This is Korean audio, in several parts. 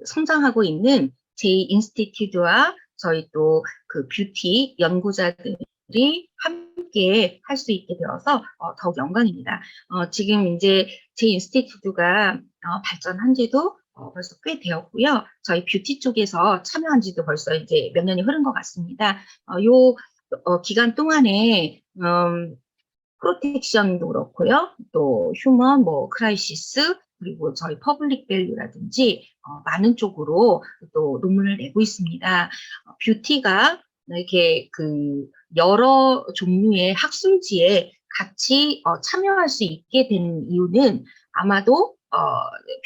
성장하고 있는 제2인스티튜트와 저희 또 그 뷰티 연구자들이 함께 할 수 있게 되어서 더욱 영광입니다. 지금 이제 제2인스티튜트가 발전한 지도 벌써 꽤 되었고요. 저희 뷰티 쪽에서 참여한 지도 벌써 이제 몇 년이 흐른 것 같습니다. 요 기간 동안에 프로텍션도 그렇고요. 또 휴먼 크라이시스 그리고 저희 퍼블릭 밸류라든지 많은 쪽으로 또 논문을 내고 있습니다. 뷰티가 이렇게 그 여러 종류의 학술지에 같이 참여할 수 있게 된 이유는 아마도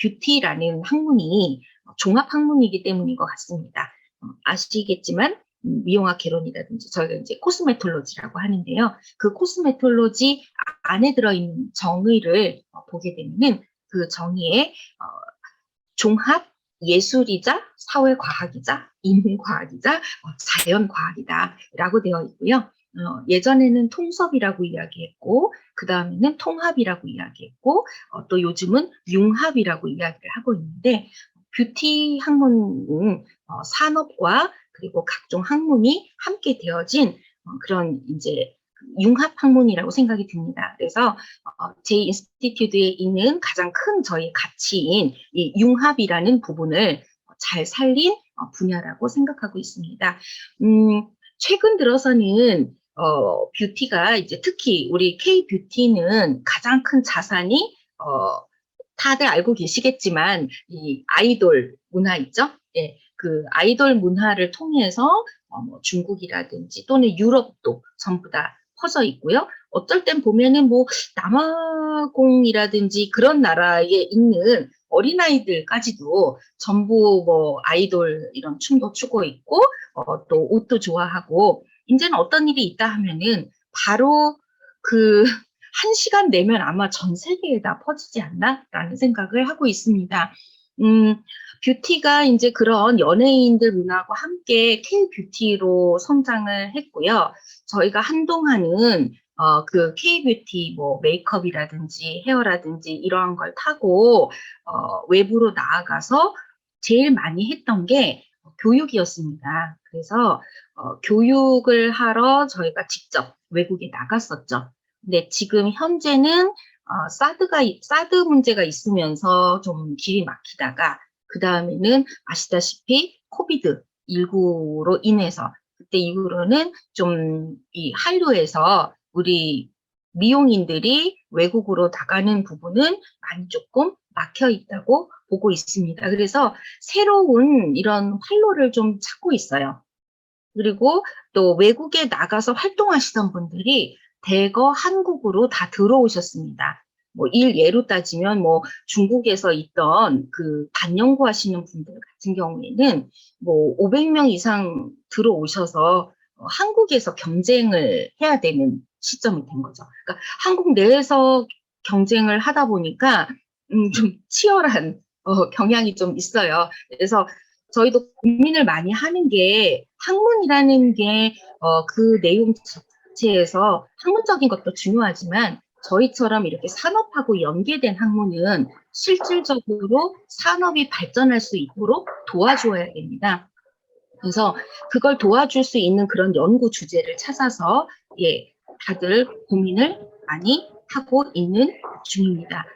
뷰티라는 학문이 종합 학문이기 때문인 것 같습니다. 아시겠지만 미용학 개론이라든지 저희가 이제 코스메톨로지라고 하는데요. 그 코스메톨로지 안에 들어있는 정의를 보게 되면 그 정의에 종합 예술이자 사회과학이자 인문과학이자 자연과학이다라고 되어 있고요. 예전에는 통섭이라고 이야기했고 그 다음에는 통합이라고 이야기했고 또 요즘은 융합이라고 이야기를 하고 있는데 뷰티 학문은 산업과 그리고 각종 학문이 함께 되어진 그런 이제 융합 학문이라고 생각이 듭니다. 그래서 제 인스티튜트에 있는 가장 큰 저희 가치인 이 융합이라는 부분을 잘 살린 분야라고 생각하고 있습니다. 최근 들어서는 뷰티가 이제 특히 우리 K-뷰티는 가장 큰 자산이 다들 알고 계시겠지만 이 아이돌 문화 있죠? 예, 그 아이돌 문화를 통해서 중국이라든지 또는 유럽도 전부 다 퍼져 있고요. 어떨 땐 보면은 남아공이라든지 그런 나라에 있는 어린아이들까지도 전부 아이돌 이런 춤도 추고 있고 또 옷도 좋아하고 이제는 어떤 일이 있다 하면은 바로 그 1시간 내면 아마 전 세계에 다 퍼지지 않나라는 생각을 하고 있습니다. 뷰티가 이제 그런 연예인들 문화와 함께 K-뷰티로 성장을 했고요. 저희가 한동안은 그 K-뷰티 메이크업이라든지 헤어라든지 이러한 걸 타고 외부로 나아가서 제일 많이 했던 게 교육이었습니다. 그래서 교육을 하러 저희가 직접 외국에 나갔었죠. 근데 지금 현재는 사드 문제가 있으면서 좀 길이 막히다가 그 다음에는 아시다시피 코비드19로 인해서 그때 이후로는 좀 이 한류에서 우리 미용인들이 외국으로 나가는 부분은 많이 조금 막혀 있다고 보고 있습니다. 그래서 새로운 이런 활로를 좀 찾고 있어요. 그리고 또 외국에 나가서 활동하시던 분들이 대거 한국으로 다 들어오셨습니다. 일 예로 따지면 중국에서 있던 그 반영구 하시는 분들 같은 경우에는 500명 이상 들어오셔서 한국에서 경쟁을 해야 되는 시점이 된 거죠. 그러니까 한국 내에서 경쟁을 하다 보니까 좀 치열한 경향이 좀 있어요. 그래서 저희도 고민을 많이 하는 게 학문이라는 게 그 내용 자체에서 학문적인 것도 중요하지만 저희처럼 이렇게 산업하고 연계된 학문은 실질적으로 산업이 발전할 수 있도록 도와줘야 됩니다. 그래서 그걸 도와줄 수 있는 그런 연구 주제를 찾아서 다들 고민을 많이 하고 있는 중입니다.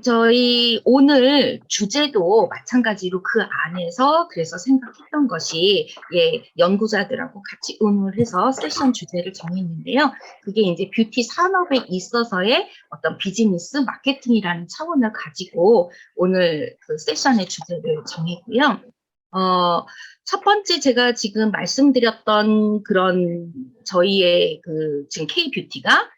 저희 오늘 주제도 마찬가지로 그 안에서 그래서 생각했던 것이 연구자들하고 같이 의논을 해서 세션 주제를 정했는데요. 그게 이제 뷰티 산업에 있어서의 어떤 비즈니스 마케팅이라는 차원을 가지고 오늘 그 세션의 주제를 정했고요. 첫 번째 제가 지금 말씀드렸던 그런 저희의 그 지금 K-뷰티가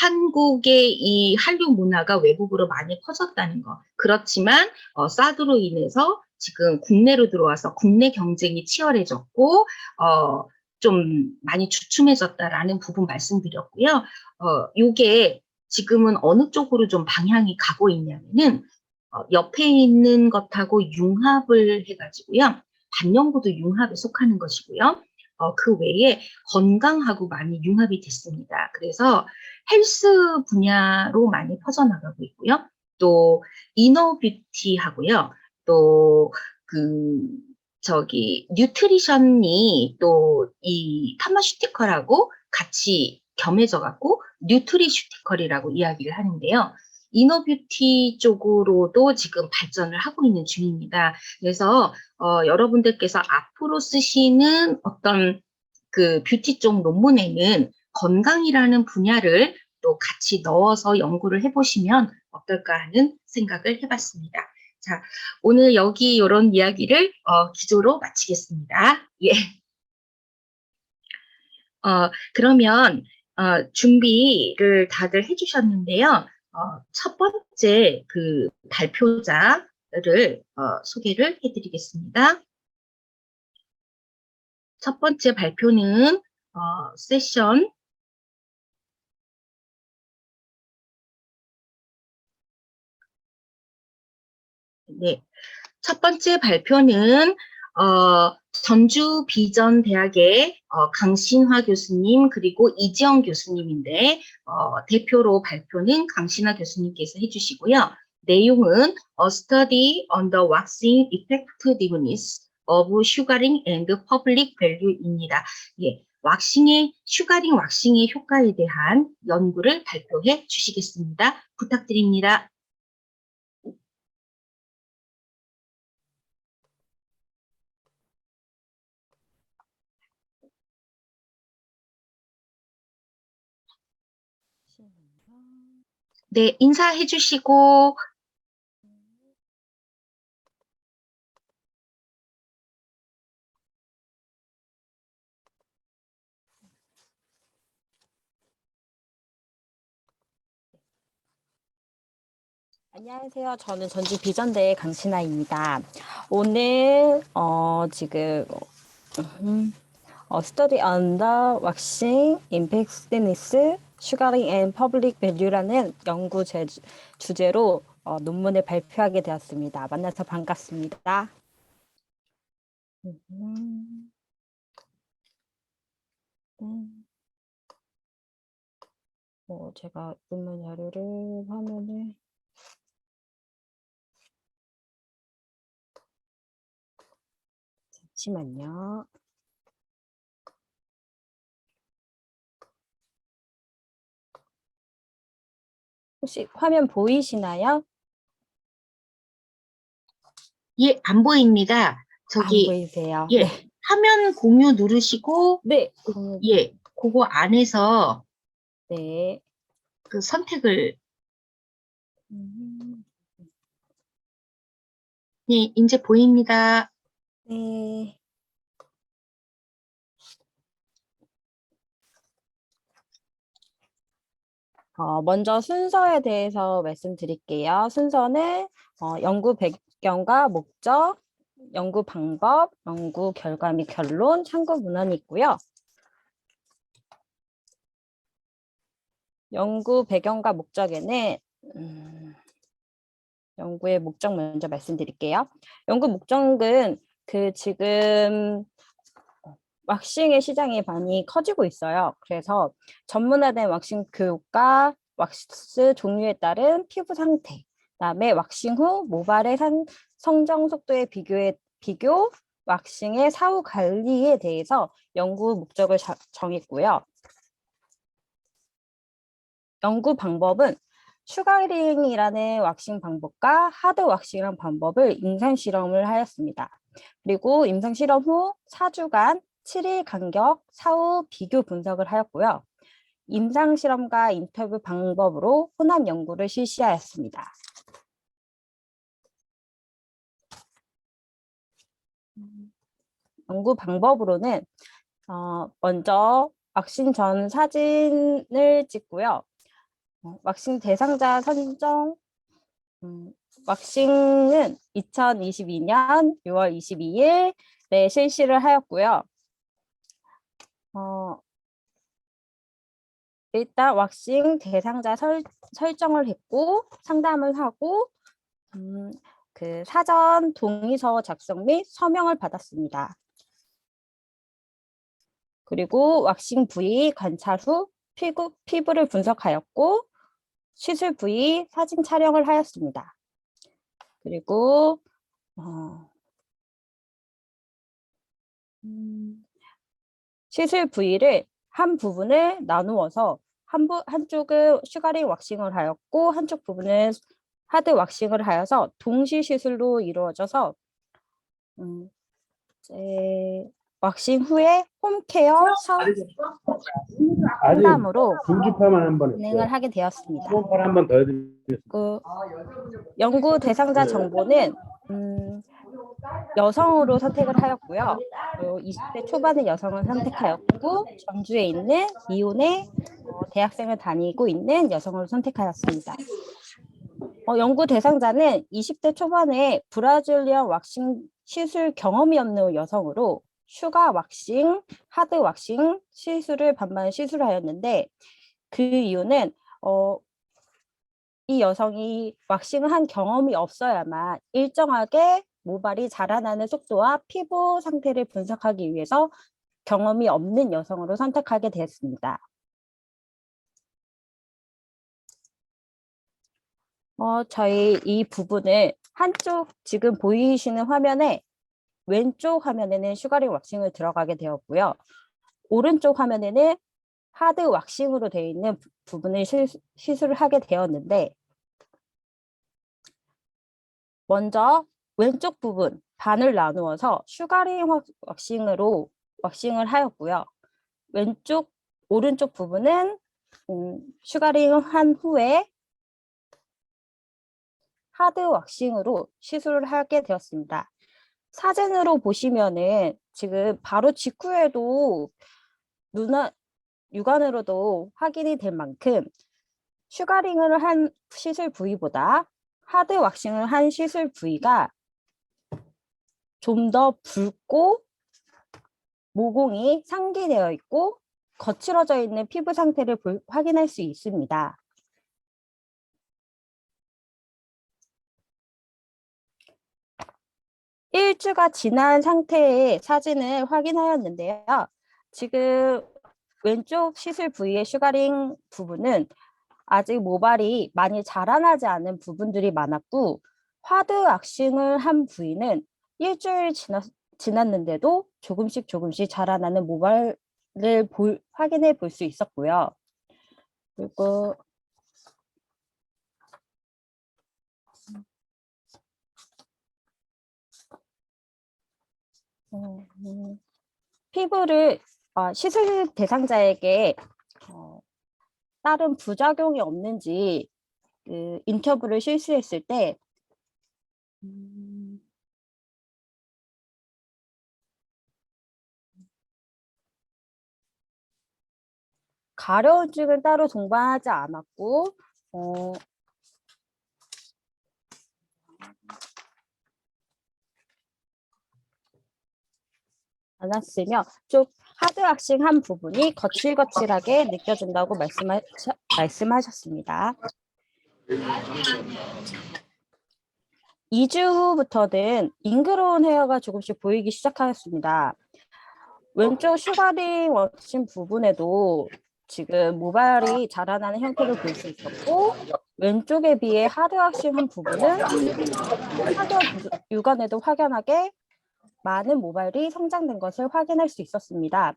한국의 이 한류 문화가 외국으로 많이 퍼졌다는 거. 그렇지만 사드로 인해서 지금 국내로 들어와서 국내 경쟁이 치열해졌고 좀 많이 주춤해졌다라는 부분 말씀드렸고요. 요게 지금은 어느 쪽으로 좀 방향이 가고 있냐면은 옆에 있는 것하고 융합을 해가지고요. 반영구도 융합에 속하는 것이고요. 그 외에 건강하고 많이 융합이 됐습니다. 그래서 헬스 분야로 많이 퍼져나가고 있고요. 또 이너뷰티하고요. 또 그 뉴트리션이 또 이 파마슈티컬하고 같이 겸해져 갖고 뉴트리슈티컬이라고 이야기를 하는데요. 이너뷰티 쪽으로도 지금 발전을 하고 있는 중입니다. 그래서 여러분들께서 앞으로 쓰시는 어떤 그 뷰티 쪽 논문에는 건강이라는 분야를 또 같이 넣어서 연구를 해보시면 어떨까 하는 생각을 해봤습니다. 자, 오늘 여기 이런 이야기를 기조로 마치겠습니다. 예. 그러면 준비를 다들 해주셨는데요. 첫 번째 그 발표자를 소개를 해드리겠습니다. 첫 번째 발표는 세션 네. 첫 번째 발표는 전주 비전대학의 강신화 교수님 그리고 이지영 교수님인데 대표로 발표는 강신화 교수님께서 해주시고요. 내용은 A Study on the Waxing Effectiveness of Sugaring and Public Value입니다. 예, 왁싱의 효과에 대한 연구를 발표해 주시겠습니다. 부탁드립니다. 네, 인사해 주시고 안녕하세요. 저는 전주 비전대의 강신아입니다. 오늘 지금 Study on the Waxing Effectiveness, Sugaring and Public Value라는 연구 주제로 논문을 발표하게 되었습니다. 만나서 반갑습니다. 제가 논문 자료를 화면에 잠시만요. 혹시 화면 보이시나요? 예, 안 보입니다. 안 보이세요? 예, 네. 화면 공유 누르시고 네. 예, 그거 안에서 네. 그 선택을 예, 이제 보입니다. 네. 먼저 순서에 대해서 말씀드릴게요. 순서는 연구 배경과 목적, 연구 방법, 연구 결과 및 결론, 참고 문헌이 있고요. 연구 배경과 목적에는 연구의 목적 먼저 말씀드릴게요. 연구 목적은 지금 왁싱의 시장이 많이 커지고 있어요. 그래서 전문화된 왁싱 교육과 왁스 종류에 따른 피부 상태, 그다음에 왁싱 후 모발의 성장 속도의 비교, 왁싱의 사후 관리에 대해서 연구 목적을 정했고요. 연구 방법은 슈가링이라는 왁싱 방법과 하드 왁싱이라는 방법을 임상 실험을 하였습니다. 그리고 임상 실험 후 4주간 7일 간격 사후 비교 분석을 하였고요. 임상 실험과 인터뷰 방법으로 혼합 연구를 실시하였습니다. 연구 방법으로는 먼저 왁싱 전 사진을 찍고요. 왁싱 대상자 선정, 왁싱은 2022년 6월 22일에 실시를 하였고요. 일단 왁싱 대상자 설정을 했고 상담을 하고 그 사전 동의서 작성 및 서명을 받았습니다. 그리고 왁싱 부위 관찰 후 피부를 분석하였고 시술 부위 사진 촬영을 하였습니다. 그리고 시술 부위를 한 부분을 나누어서 한쪽은 슈가링 왁싱을 하였고 한쪽 부분은 하드 왁싱을 하여서 동시 시술로 이루어져서 이제 왁싱 후에 홈케어 상담으로 중주파만 한 번 진행을 했어요. 하게 되었습니다. 초음파를 한 번 더 해드리겠습니다. 그 연구 대상자 정보는 여성으로 선택을 하였고요. 20대 초반의 여성을 선택하였고 전주에 있는 미혼의 대학생을 다니고 있는 여성을 선택하였습니다. 연구 대상자는 20대 초반에 브라질리언 왁싱 시술 경험이 없는 여성으로 슈가 왁싱, 하드 왁싱 시술을 반반 시술하였는데 그 이유는 이 여성이 왁싱을 한 경험이 없어야만 일정하게 모발이 자라나는 속도와 피부 상태를 분석하기 위해서 경험이 없는 여성으로 선택하게 되었습니다. 저희 이 부분을 한쪽 지금 보이시는 화면에 왼쪽 화면에는 슈가링 왁싱을 들어가게 되었고요. 오른쪽 화면에는 하드 왁싱으로 되어 있는 부분을 시술을 하게 되었는데 먼저 왼쪽 부분 반을 나누어서 슈가링 왁싱으로 왁싱을 하였고요. 오른쪽 부분은 슈가링 한 후에 하드 왁싱으로 시술을 하게 되었습니다. 사진으로 보시면은 지금 바로 직후에도 육안으로도 확인이 될 만큼 슈가링을 한 시술 부위보다 하드 왁싱을 한 시술 부위가 좀 더 붉고 모공이 상기되어 있고 거칠어져 있는 피부 상태를 확인할 수 있습니다. 일주가 지난 상태의 사진을 확인하였는데요. 지금 왼쪽 시술 부위의 슈가링 부분은 아직 모발이 많이 자라나지 않은 부분들이 많았고 하드 왁싱을 한 부위는 일주일 지났는데도 조금씩 자라나는 모발을 확인해 볼 수 있었고요. 그리고 피부를 시술 대상자에게 다른 부작용이 없는지 인터뷰를 실시했을 때 가려움증은 따로 동반하지 않았고 않았으며 좀 하드 왁싱 한 부분이 거칠거칠하게 느껴진다고 말씀하셨습니다. 2주 후부터는 잉그로운 헤어가 조금씩 보이기 시작하였습니다. 왼쪽 슈가링 왁싱 부분에도 지금 모발이 자라나는 형태를 볼 수 있었고 왼쪽에 비해 하드 왁싱 한 부분은 육안에도 확연하게 많은 모발이 성장된 것을 확인할 수 있었습니다.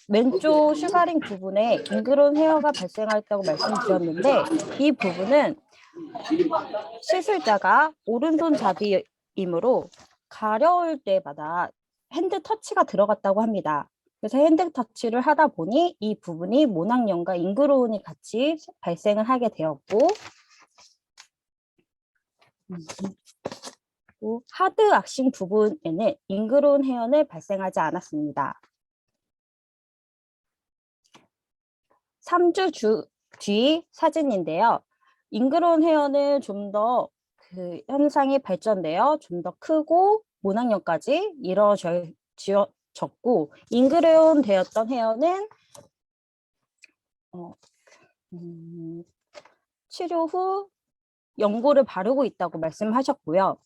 왼쪽 슈가링 부분에 잉그로운 헤어가 발생했다고 말씀드렸는데 이 부분은 시술자가 오른손 잡이이므로 가려울 때마다 핸드 터치가 들어갔다고 합니다. 그래서 핸드 터치를 하다 보니 이 부분이 모낭염과 잉그로운이 같이 발생을 하게 되었고 하드 왁싱 부분에는 잉그로운 헤어는 발생하지 않았습니다. 3주 뒤 사진인데요. 잉그로운 헤어는 좀 더 그 현상이 발전되어 좀 더 크고 모낭염까지 이루어졌고 잉그로운 되었던 헤어는 치료 후 연고를 바르고 있다고 말씀하셨고요.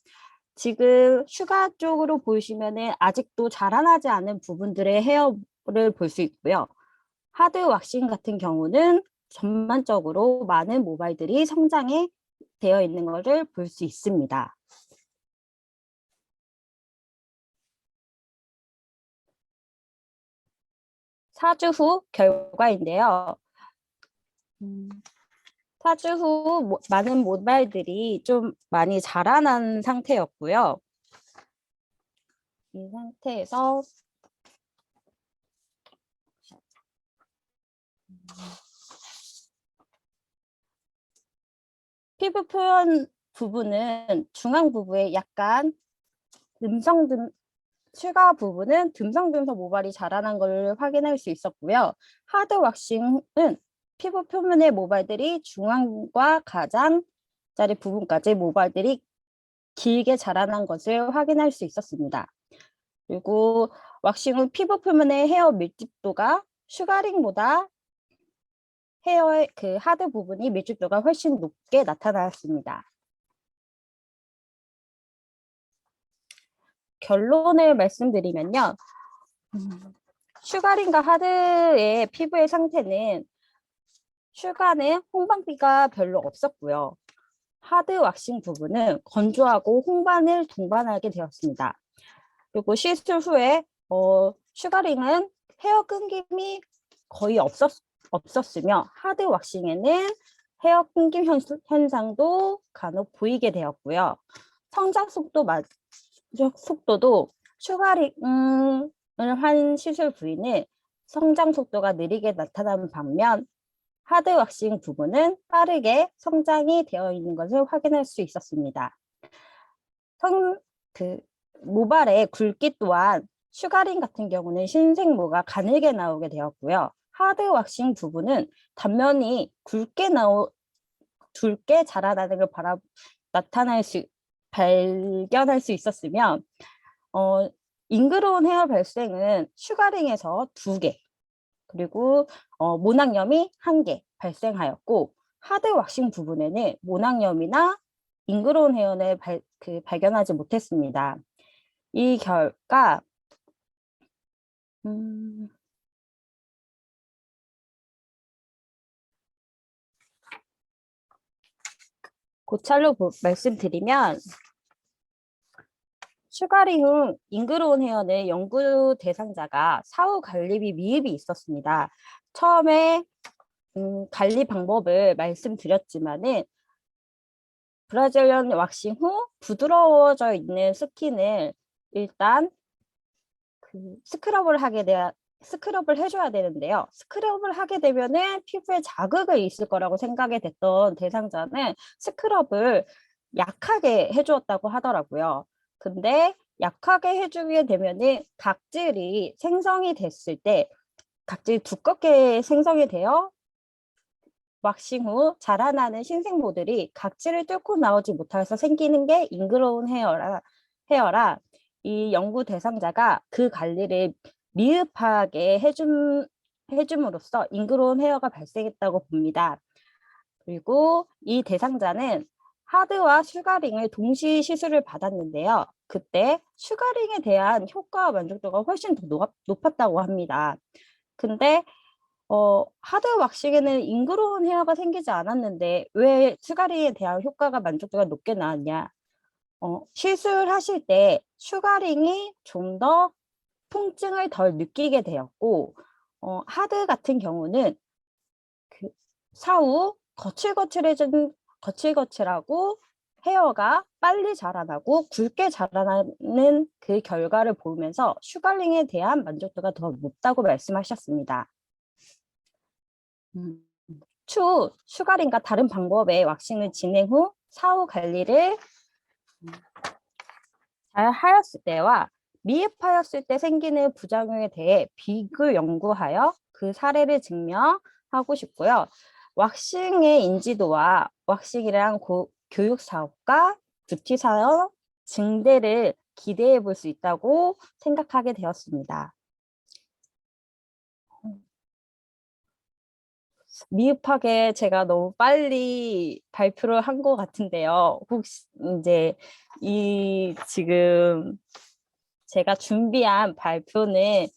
지금 슈가 쪽으로 보시면은 아직도 자라나지 않은 부분들의 헤어를 볼 수 있고요. 하드 왁싱 같은 경우는 전반적으로 많은 모발들이 성장해 되어 있는 것을 볼 수 있습니다. 사주 후 결과인데요. 4주 후 많은 모발들이 좀 많이 자라난 상태였고요. 이 상태에서 피부 표현 부분은 중앙 부부에 약간 추가 부분은 듬성듬성 모발이 자라난 걸 확인할 수 있었고요. 하드 왁싱은 피부 표면의 모발들이 중앙과 가장자리 부분까지 모발들이 길게 자라난 것을 확인할 수 있었습니다. 그리고 왁싱 후 피부 표면의 헤어 밀집도가 슈가링보다 헤어의 그 하드 부분이 밀집도가 훨씬 높게 나타났습니다. 결론을 말씀드리면요. 슈가링과 하드의 피부의 상태는 슈가는 홍반기가 별로 없었고요. 하드 왁싱 부분은 건조하고 홍반을 동반하게 되었습니다. 그리고 시술 후에 슈가링은 헤어 끊김이 거의 없었으며 하드 왁싱에는 헤어 끊김 현상도 간혹 보이게 되었고요. 성장 속도도 슈가링을 한 시술 부위는 성장 속도가 느리게 나타나는 반면 하드 왁싱 부분은 빠르게 성장이 되어 있는 것을 확인할 수 있었습니다. 모발의 굵기 또한 슈가링 같은 경우는 신생모가 가늘게 나오게 되었고요. 하드 왁싱 부분은 단면이 굵게 자라나는 걸 발견할 수 있었으며 잉그로운 헤어 발생은 슈가링에서 2개 그리고 모낭염이 1개 발생하였고 하드 왁싱 부분에는 모낭염이나 잉그로운 헤어를 발견하지 못했습니다. 이 결과 고찰로 말씀드리면 슈가링 후 잉그로운 헤어는 연구 대상자가 사후 관리비 미흡이 있었습니다. 처음에 관리 방법을 말씀드렸지만은 브라질리언 왁싱 후 부드러워져 있는 스킨을 일단 스크럽을 해줘야 되는데요. 스크럽을 하게 되면은 피부에 자극이 있을 거라고 생각이 됐던 대상자는 스크럽을 약하게 해주었다고 하더라고요. 근데 약하게 해주게 되면은 각질이 생성이 됐을 때 각질이 두껍게 생성이 되어 왁싱 후 자라나는 신생모들이 각질을 뚫고 나오지 못해서 생기는 게 잉그로운 헤어라 이 연구 대상자가 그 관리를 미흡하게 해줌으로써 잉그로운 헤어가 발생했다고 봅니다. 그리고 이 대상자는 하드와 슈가링을 동시 시술을 받았는데요. 그때 슈가링에 대한 효과와 만족도가 훨씬 더 높았다고 합니다. 근데 하드 왁싱에는 잉그로운 헤어가 생기지 않았는데 왜 슈가링에 대한 효과가 만족도가 높게 나왔냐? 시술하실 때 슈가링이 좀 더 통증을 덜 느끼게 되었고 하드 같은 경우는 사후 거칠거칠하고 헤어가 빨리 자라나고 굵게 자라나는 그 결과를 보면서 슈가링에 대한 만족도가 더 높다고 말씀하셨습니다. 추후 슈가링과 다른 방법의 왁싱을 진행 후 사후 관리를 잘 하였을 때와 미흡하였을 때 생기는 부작용에 대해 비교 연구하여 그 사례를 증명하고 싶고요. 왁싱의 인지도와 왁싱이랑 교육 사업과 뷰티 산업 증대를 기대해 볼 수 있다고 생각하게 되었습니다. 미흡하게 제가 너무 빨리 발표를 한 것 같은데요. 혹시 이제 지금 제가 준비한 발표는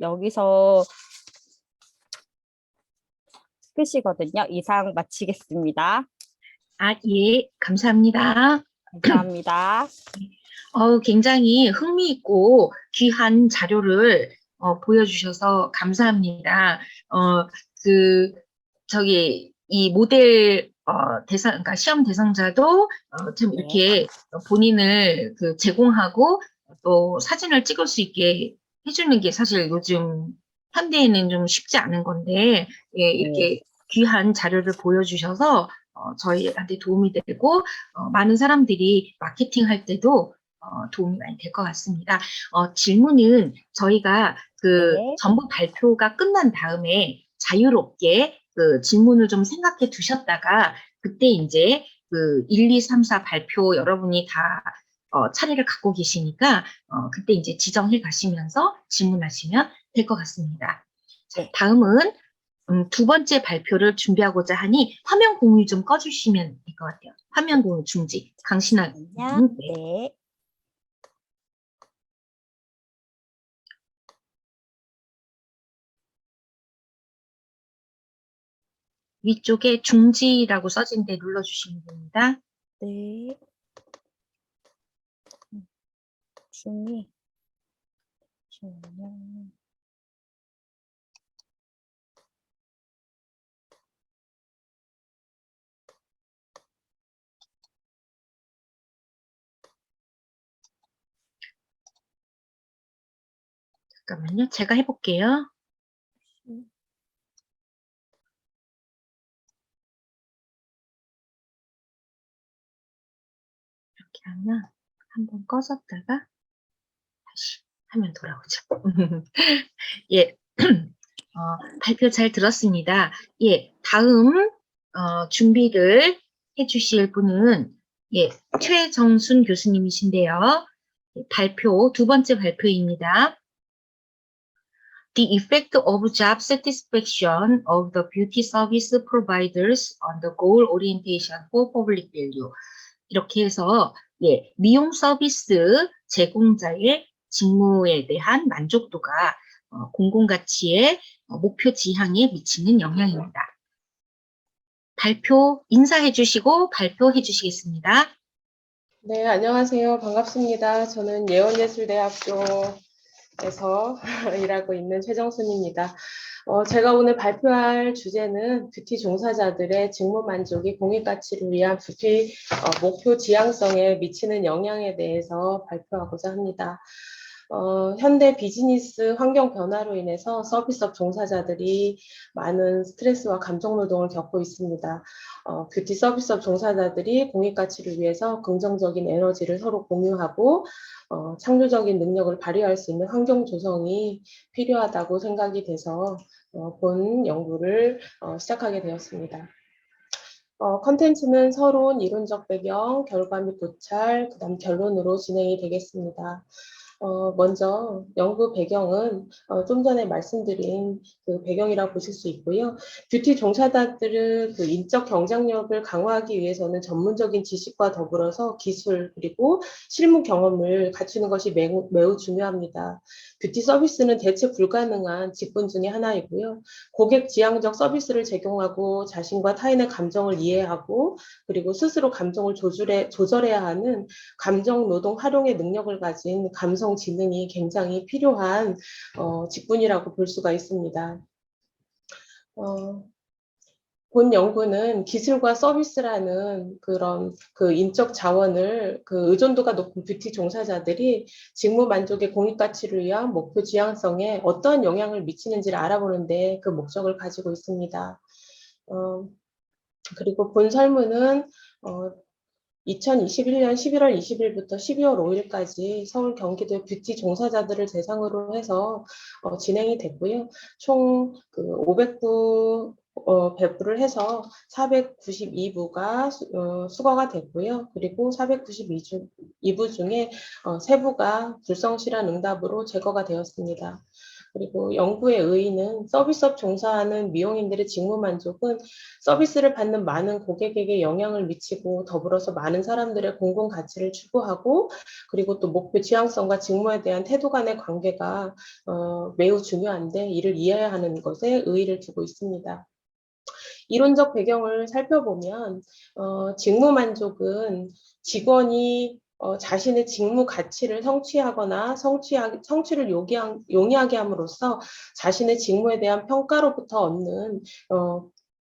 여기서 끝이거든요. 이상 마치겠습니다. 예, 감사합니다. 감사합니다. 굉장히 흥미있고 귀한 자료를 보여주셔서 감사합니다. 어, 그, 이 모델 그러니까 시험 대상자도 참 네. 이렇게 본인을 제공하고 또 사진을 찍을 수 있게 해주는 게 사실 요즘 현대에는 좀 쉽지 않은 건데, 예, 이렇게 귀한 자료를 보여주셔서 저희한테 도움이 되고, 많은 사람들이 마케팅 할 때도 도움이 많이 될 것 같습니다. 질문은 저희가 네. 전부 발표가 끝난 다음에 자유롭게 질문을 좀 생각해 두셨다가 그때 이제 1, 2, 3, 4 발표 여러분이 다 차례를 갖고 계시니까 그때 이제 지정해 가시면서 질문하시면 될 것 같습니다. 자, 네. 다음은 두 번째 발표를 준비하고자 하니 화면 공유 좀 꺼주시면 될 것 같아요. 화면 공유 중지. 강신아. 네. 위쪽에 중지라고 써진 데 눌러주시면 됩니다. 네. 중이. 잠깐만요. 제가 해볼게요. 이렇게 하면 한번 꺼졌다가 다시 화면 돌아오죠. 예, 발표 잘 들었습니다. 예, 다음 준비를 해주실 분은 최정순 교수님이신데요. 발표 두 번째 발표입니다. The effect of job satisfaction of the beauty service providers on the goal orientation for public value. 이렇게 해서 미용 서비스 제공자의 직무에 대한 만족도가 공공가치의 목표 지향에 미치는 영향입니다. 발표 인사해 주시고 발표해 주시겠습니다. 네, 안녕하세요. 반갑습니다. 저는 예원예술대학교에서 일하고 있는 최정순입니다. 제가 오늘 발표할 주제는 뷰티 종사자들의 직무 만족이 공익가치를 위한 뷰티 목표 지향성에 미치는 영향에 대해서 발표하고자 합니다. 현대 비즈니스 환경 변화로 인해서 서비스업 종사자들이 많은 스트레스와 감정 노동을 겪고 있습니다. 뷰티 서비스업 종사자들이 공익가치를 위해서 긍정적인 에너지를 서로 공유하고 창조적인 능력을 발휘할 수 있는 환경 조성이 필요하다고 생각이 돼서 본 연구를 시작하게 되었습니다. 컨텐츠는 서론, 이론적 배경, 결과 및 고찰, 그 다음 결론으로 진행이 되겠습니다. 먼저 연구 배경은 좀 전에 말씀드린 그 배경이라고 보실 수 있고요. 뷰티 종사자들은 그 인적 경쟁력을 강화하기 위해서는 전문적인 지식과 더불어서 기술 그리고 실무 경험을 갖추는 것이 매우 중요합니다. 뷰티 서비스는 대체 불가능한 직군 중에 하나이고요. 고객 지향적 서비스를 제공하고 자신과 타인의 감정을 이해하고 그리고 스스로 감정을 조절해야 하는 감정 노동 활용의 능력을 가진 감성 지능이 굉장히 필요한 직군이라고 볼 수가 있습니다. 본 연구는 기술과 서비스라는 그런 그 인적 자원을 그 의존도가 높은 뷰티 종사자들이 직무 만족의 공익가치를 위한 목표 지향성에 어떠한 영향을 미치는지를 알아보는 데 그 목적을 가지고 있습니다. 그리고 본 설문은 2021년 11월 20일부터 12월 5일까지 서울 경기도 뷰티 종사자들을 대상으로 해서 진행이 됐고요. 총 그 500부 배부를 해서 492부가 수거가 됐고요. 그리고 492부 중에 3부가 불성실한 응답으로 제거가 되었습니다. 그리고 연구의 의의는 서비스업 종사하는 미용인들의 직무 만족은 서비스를 받는 많은 고객에게 영향을 미치고 더불어서 많은 사람들의 공공 가치를 추구하고 그리고 또 목표 지향성과 직무에 대한 태도 간의 관계가 매우 중요한데 이를 이해해야 하는 것에 의의를 두고 있습니다. 이론적 배경을 살펴보면 직무 만족은 직원이 자신의 직무 가치를 성취하거나 성취를 용이하게 함으로써 자신의 직무에 대한 평가로부터 얻는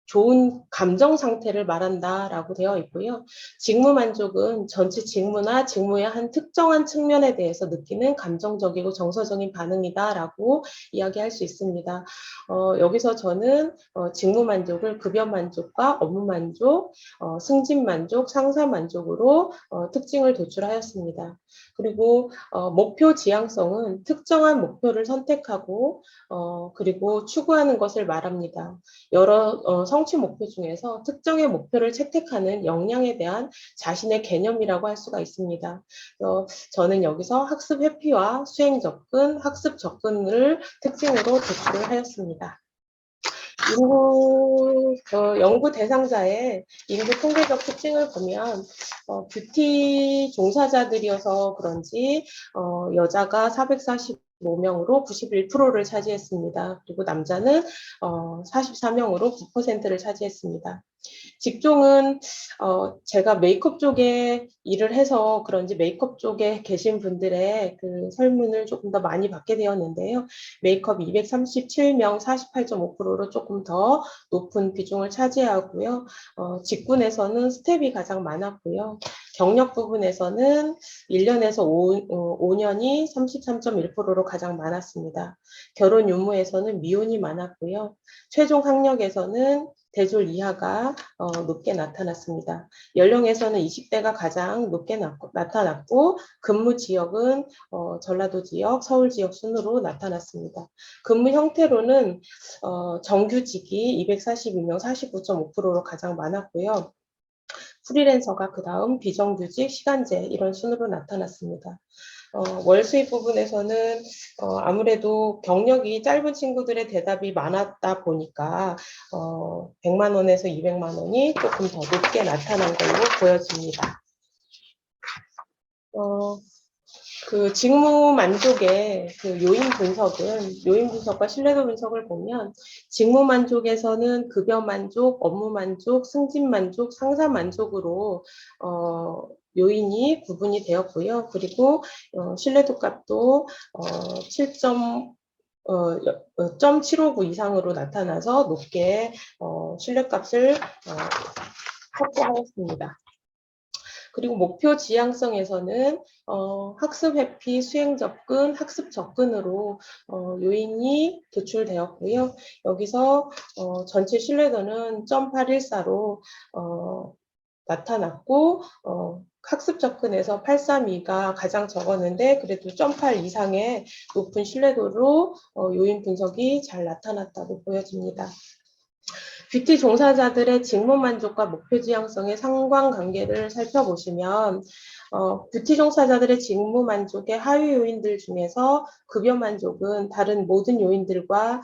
좋은 감정 상태를 말한다라고 되어 있고요. 직무 만족은 전체 직무나 직무의 한 특정한 측면에 대해서 느끼는 감정적이고 정서적인 반응이다라고 이야기할 수 있습니다. 여기서 저는 직무 만족을 급여 만족과 업무 만족, 승진 만족, 상사 만족으로 특징을 도출하였습니다. 그리고 목표 지향성은 특정한 목표를 선택하고 그리고 추구하는 것을 말합니다. 여러 성취 목표 중에서 특정의 목표를 채택하는 역량에 대한 자신의 개념이라고 할 수가 있습니다. 저는 여기서 학습 회피와 수행 접근, 학습 접근을 특징으로 도출을 하였습니다. 연구 대상자의 인구 통계적 특징을 보면 뷰티 종사자들이어서 그런지 여자가 445명으로 91%를 차지했습니다. 그리고 남자는 44명으로 9%를 차지했습니다. 직종은 제가 메이크업 쪽에 일을 해서 그런지 메이크업 쪽에 계신 분들의 그 설문을 조금 더 많이 받게 되었는데요. 메이크업 237명 48.5%로 조금 더 높은 비중을 차지하고요. 직군에서는 스텝이 가장 많았고요. 경력 부분에서는 1년에서 5년이 33.1%로 가장 많았습니다. 결혼 유무에서는 미혼이 많았고요. 최종 학력에서는 대졸 이하가 높게 나타났습니다. 연령에서는 20대가 가장 높게 나타났고 근무 지역은 전라도 지역, 서울 지역 순으로 나타났습니다. 근무 형태로는 정규직이 242명 49.5%로 가장 많았고요. 프리랜서가 그 다음 비정규직, 시간제 이런 순으로 나타났습니다. 월 수입 부분에서는 아무래도 경력이 짧은 친구들의 대답이 많았다 보니까 100만 원에서 200만 원이 조금 더 높게 나타난 걸로 보여집니다. 그 직무 만족의 그 요인 분석과 신뢰도 분석을 보면 직무 만족에서는 급여 만족, 업무 만족, 승진 만족, 상사 만족으로 요인이 구분이 되었고요. 그리고 신뢰도 값도 7.759 이상으로 나타나서 높게 신뢰값을 확보하였습니다. 그리고 목표 지향성에서는 학습 회피, 수행 접근, 학습 접근으로 요인이 도출되었고요. 여기서 전체 신뢰도는 0.814로 나타났고 학습 접근에서 832가 가장 적었는데 그래도 0.8 이상의 높은 신뢰도로 요인 분석이 잘 나타났다고 보여집니다. 뷰티 종사자들의 직무 만족과 목표 지향성의 상관관계를 살펴보시면 뷰티 종사자들의 직무 만족의 하위 요인들 중에서 급여 만족은 다른 모든 요인들과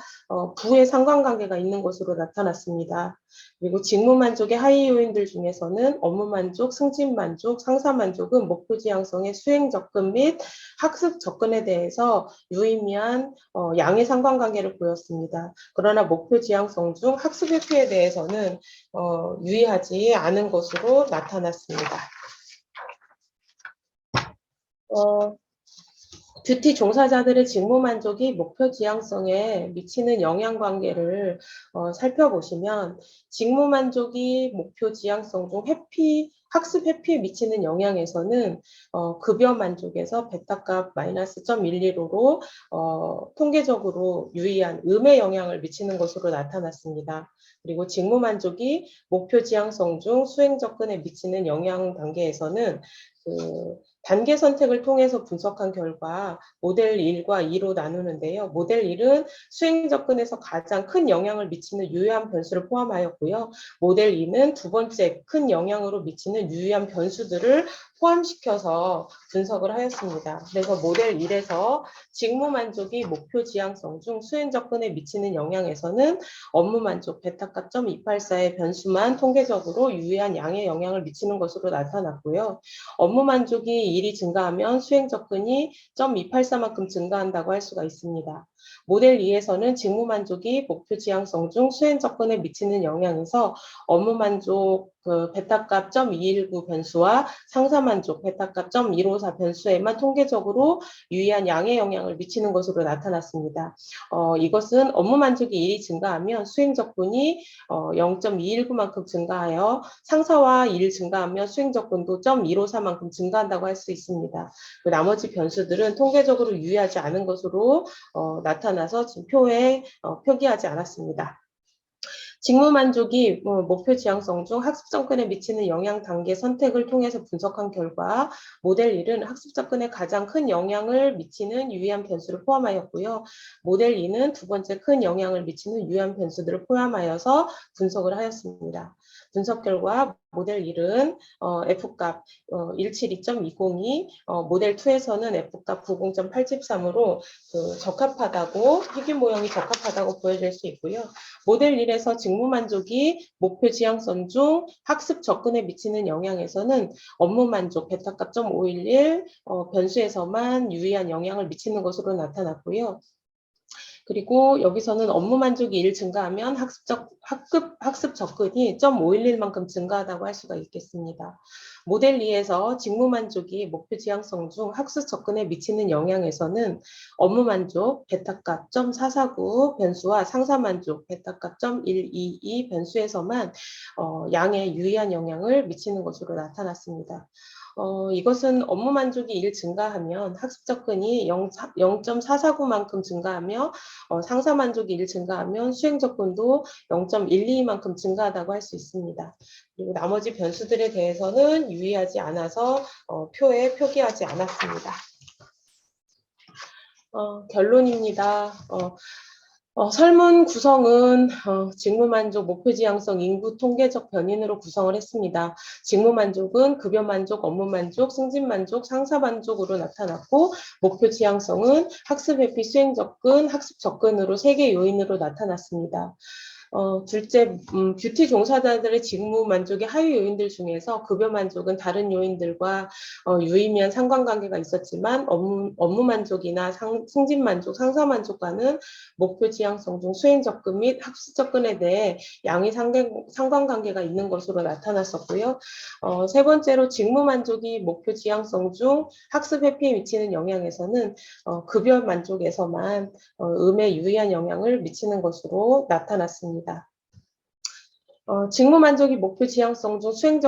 부의 상관관계가 있는 것으로 나타났습니다. 그리고 직무 만족의 하위 요인들 중에서는 업무 만족, 승진 만족, 상사 만족은 목표 지향성의 수행 접근 및 학습 접근에 대해서 유의미한 양의 상관관계를 보였습니다. 그러나 목표 지향성 중 학습 회피에 대해서는 유의하지 않은 것으로 나타났습니다. 뷰티 종사자들의 직무 만족이 목표 지향성에 미치는 영향 관계를 살펴보시면 직무 만족이 목표 지향성 중 학습 회피에 미치는 영향에서는 급여 만족에서 베타값 마이너스 0.115로 통계적으로 유의한 음의 영향을 미치는 것으로 나타났습니다. 그리고 직무 만족이 목표 지향성 중 수행 접근에 미치는 영향 단계에서는 단계 선택을 통해서 분석한 결과 모델 1과 2로 나누는데요. 모델 1은 수행 접근에서 가장 큰 영향을 미치는 유효한 변수를 포함하였고요. 모델 2는 두 번째 큰 영향으로 미치는 유효한 변수들을 포함시켜서 분석을 하였습니다. 그래서 모델 1에서 직무 만족이 목표 지향성 중 수행 접근에 미치는 영향에서는 업무 만족 베타값 0.284의 변수만 통계적으로 유의한 양의 영향을 미치는 것으로 나타났고요. 업무 만족이 일이 증가하면 수행 접근이 0.284만큼 증가한다고 할 수가 있습니다. 모델 2에서는 직무 만족이 목표 지향성 중 수행 접근에 미치는 영향에서 업무 만족 베타값 0.219 변수와 상사 만족 베타값 0.154 변수에만 통계적으로 유의한 양의 영향을 미치는 것으로 나타났습니다. 이것은 업무 만족이 1이 증가하면 수행 접근이 0.219만큼 증가하여 상사와 1 증가하면 수행 접근도 0.154만큼 증가한다고 할 수 있습니다. 그 나머지 변수들은 통계적으로 유의하지 않은 것으로 나타나서 지금 표에 표기하지 않았습니다. 직무 만족이 목표 지향성 중 학습 접근에 미치는 영향 단계 선택을 통해서 분석한 결과 모델 1은 학습 접근에 가장 큰 영향을 미치는 유의한 변수를 포함하였고요. 모델 2는 두 번째 큰 영향을 미치는 유의한 변수들을 포함하여서 분석을 하였습니다. 분석 결과 모델 1은 F값 172.202, 모델 2에서는 F값 90.873으로 적합하다고, 희귀 모형이 적합하다고 보여질 수 있고요. 모델 1에서 직무 만족이 목표 지향성 중 학습 접근에 미치는 영향에서는 업무 만족 베타값 0.511 변수에서만 유의한 영향을 미치는 것으로 나타났고요. 그리고 여기서는 업무 만족이 1 증가하면 학습 접근이 0.511만큼 증가하다고 할 수가 있겠습니다. 모델 2에서 직무 만족이 목표 지향성 중 학습 접근에 미치는 영향에서는 업무 만족 베타값 0.449 변수와 상사 만족 베타값 0.122 변수에서만 양에 유의한 영향을 미치는 것으로 나타났습니다. 이것은 업무 만족이 1 증가하면 학습 접근이 0.449만큼 증가하며 상사 만족이 1 증가하면 수행 접근도 0.122만큼 증가하다고 할 수 있습니다. 그리고 나머지 변수들에 대해서는 유의하지 않아서 표에 표기하지 않았습니다. 결론입니다. 설문 구성은 직무 만족, 목표 지향성, 인구 통계적 변인으로 구성을 했습니다. 직무 만족은 급여 만족, 업무 만족, 승진 만족, 상사 만족으로 나타났고, 목표 지향성은 학습 회피, 수행 접근, 학습 접근으로 3개 요인으로 나타났습니다. 둘째, 뷰티 종사자들의 직무 만족의 하위 요인들 중에서 급여 만족은 다른 요인들과 유의미한 상관관계가 있었지만 업무 만족이나 승진 만족, 상사 만족과는 목표 지향성 중 수행 접근 및 학습 접근에 대해 양의 상관관계가 있는 것으로 나타났었고요. 세 번째로 직무 만족이 목표 지향성 중 학습 회피에 미치는 영향에서는 급여 만족에서만 음에 유의한 영향을 미치는 것으로 나타났습니다. 직무 만족이 목표 지향성 중 수행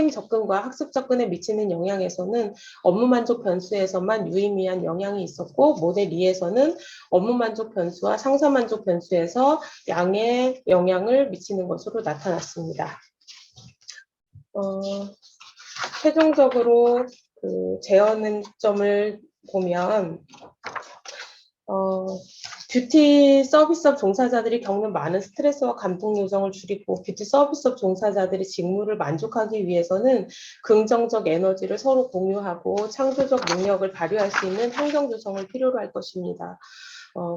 접근과 학습 접근에 미치는 영향에서는 업무 만족 변수에서만 유의미한 영향이 있었고, 모델 2에서는 업무 만족 변수와 상사 만족 변수에서 양의 영향을 미치는 것으로 나타났습니다. 최종적으로 제언점을 보면 뷰티 서비스업 종사자들이 겪는 많은 스트레스와 감동 요정을 줄이고 뷰티 서비스업 종사자들의 직무를 만족하기 위해서는 긍정적 에너지를 서로 공유하고 창조적 능력을 발휘할 수 있는 환경 조성을 필요로 할 것입니다.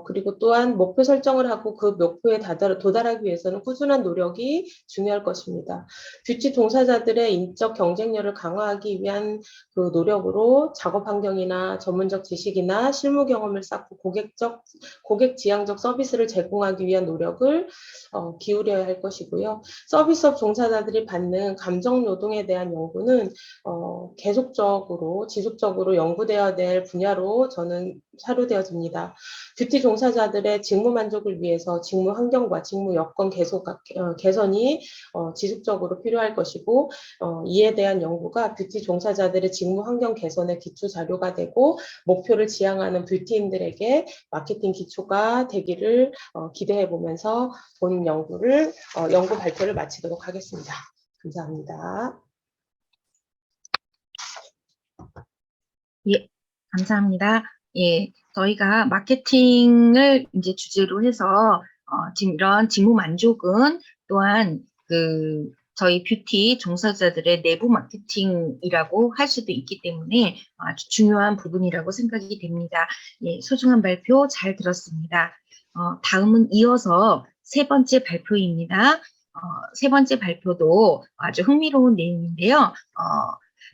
그리고 또한 목표 설정을 하고 그 목표에 도달하기 위해서는 꾸준한 노력이 중요할 것입니다. 뷰티 종사자들의 인적 경쟁력을 강화하기 위한 그 노력으로 작업 환경이나 전문적 지식이나 실무 경험을 쌓고 고객 지향적 서비스를 제공하기 위한 노력을 기울여야 할 것이고요. 서비스업 종사자들이 받는 감정 노동에 대한 연구는 지속적으로 연구되어야 될 분야로 저는 사료되어집니다. 뷰티 종사자들의 직무 만족을 위해서 직무 환경과 직무 여건 개선이 지속적으로 필요할 것이고, 이에 대한 연구가 뷰티 종사자들의 직무 환경 개선의 기초 자료가 되고 목표를 지향하는 뷰티인들에게 마케팅 기초가 되기를 기대해 보면서 본 연구 발표를 마치도록 하겠습니다. 감사합니다. 예, 감사합니다. 예, 저희가 마케팅을 이제 주제로 해서 지금 이런 직무 만족은 또한 저희 뷰티 종사자들의 내부 마케팅이라고 할 수도 있기 때문에 아주 중요한 부분이라고 생각이 됩니다. 예, 소중한 발표 잘 들었습니다. 다음은 이어서 세 번째 발표입니다. 세 번째 발표도 아주 흥미로운 내용인데요.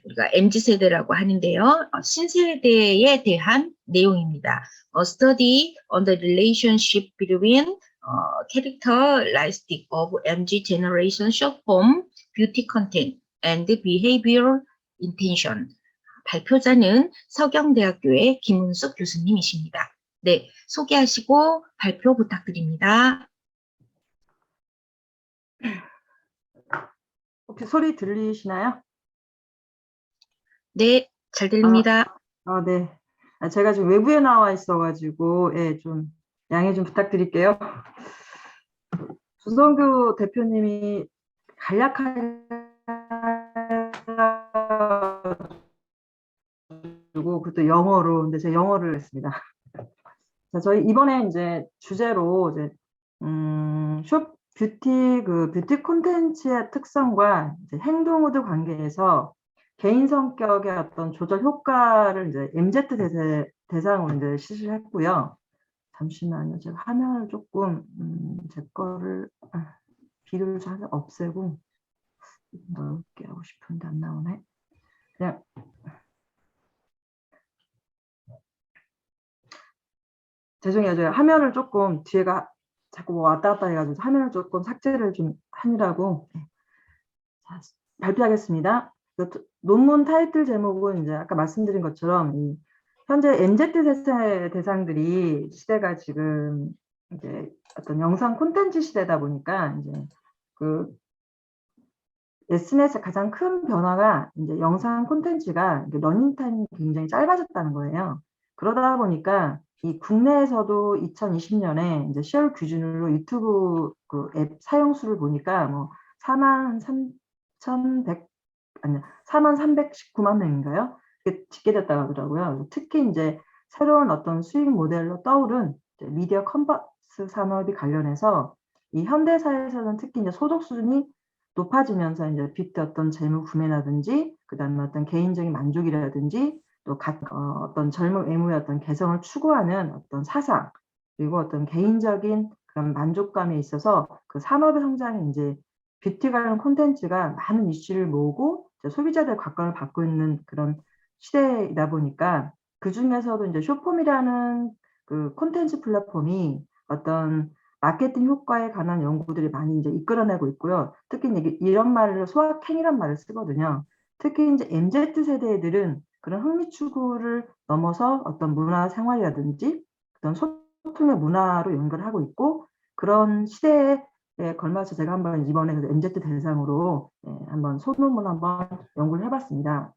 우리가 MZ세대라고 하는데요. 신세대에 대한 내용입니다. A study on the relationship between characteristic of MZ generation short form beauty content and behavioral intention. 발표자는 서경대학교의 김은숙 교수님이십니다. 네, 소개하시고 발표 부탁드립니다. 혹시 소리 들리시나요? 네, 잘 들립니다. 네. 제가 지금 외부에 나와 있어가지고, 예, 좀 양해 좀 부탁드릴게요. 조성규 대표님이 간략하게 그리고 그것도 영어로, 근데 제가 영어를 했습니다. 자, 저희 이번에 이제 주제로 이제 뷰티 콘텐츠의 특성과 이제 행동 후드 관계에서 개인 성격의 어떤 조절 효과를 이제 MZ 대상으로 이제 실시했고요. 잠시만요. 제가 화면을 조금 제 거를 비를 잘 없애고 넓게 하고 싶은데 안 나오네. 그냥 죄송해요. 제가 화면을 조금 뒤에가 자꾸 뭐 왔다 갔다 해가지고 화면을 조금 삭제를 좀 하느라고. 자, 발표하겠습니다. 논문 타이틀 제목은 이제 아까 말씀드린 것처럼 현재 MZ 세대 대상들이 시대가 지금 이제 어떤 영상 콘텐츠 시대다 보니까 이제 그 SNS 가장 큰 변화가 이제 영상 콘텐츠가 러닝 타임이 굉장히 짧아졌다는 거예요. 그러다 보니까 이 국내에서도 2020년에 이제 10월 기준으로 유튜브 그 앱 사용 수를 보니까 뭐 4319만 명인가요? 이렇게 집계됐다고 하더라고요. 특히 이제 새로운 어떤 수익 모델로 떠오른 미디어 컨버스 산업이 관련해서 이 현대사에서는 특히 이제 소득 수준이 높아지면서 이제 뷰티 어떤 재무 구매라든지 그다음에 어떤 개인적인 만족이라든지 또 어떤 젊은 외모의 어떤 개성을 추구하는 어떤 사상 그리고 어떤 개인적인 그런 만족감에 있어서 그 산업의 성장이 이제 뷰티 관련 콘텐츠가 많은 이슈를 모으고 소비자들의 관심을 받고 있는 그런 시대이다 보니까 그 중에서도 이제 쇼폼이라는 그 콘텐츠 플랫폼이 어떤 마케팅 효과에 관한 연구들이 많이 이제 이끌어내고 있고요. 특히 이제 이런 말을 소확행이란 말을 쓰거든요. 특히 이제 MZ 세대들은 그런 흥미 추구를 넘어서 어떤 문화 생활이라든지 어떤 소통의 문화로 연결하고 있고 그런 시대에 걸맞춰서 제가 한번 이번에 MZ 대상으로 한번 소논문 한번 연구를 해봤습니다.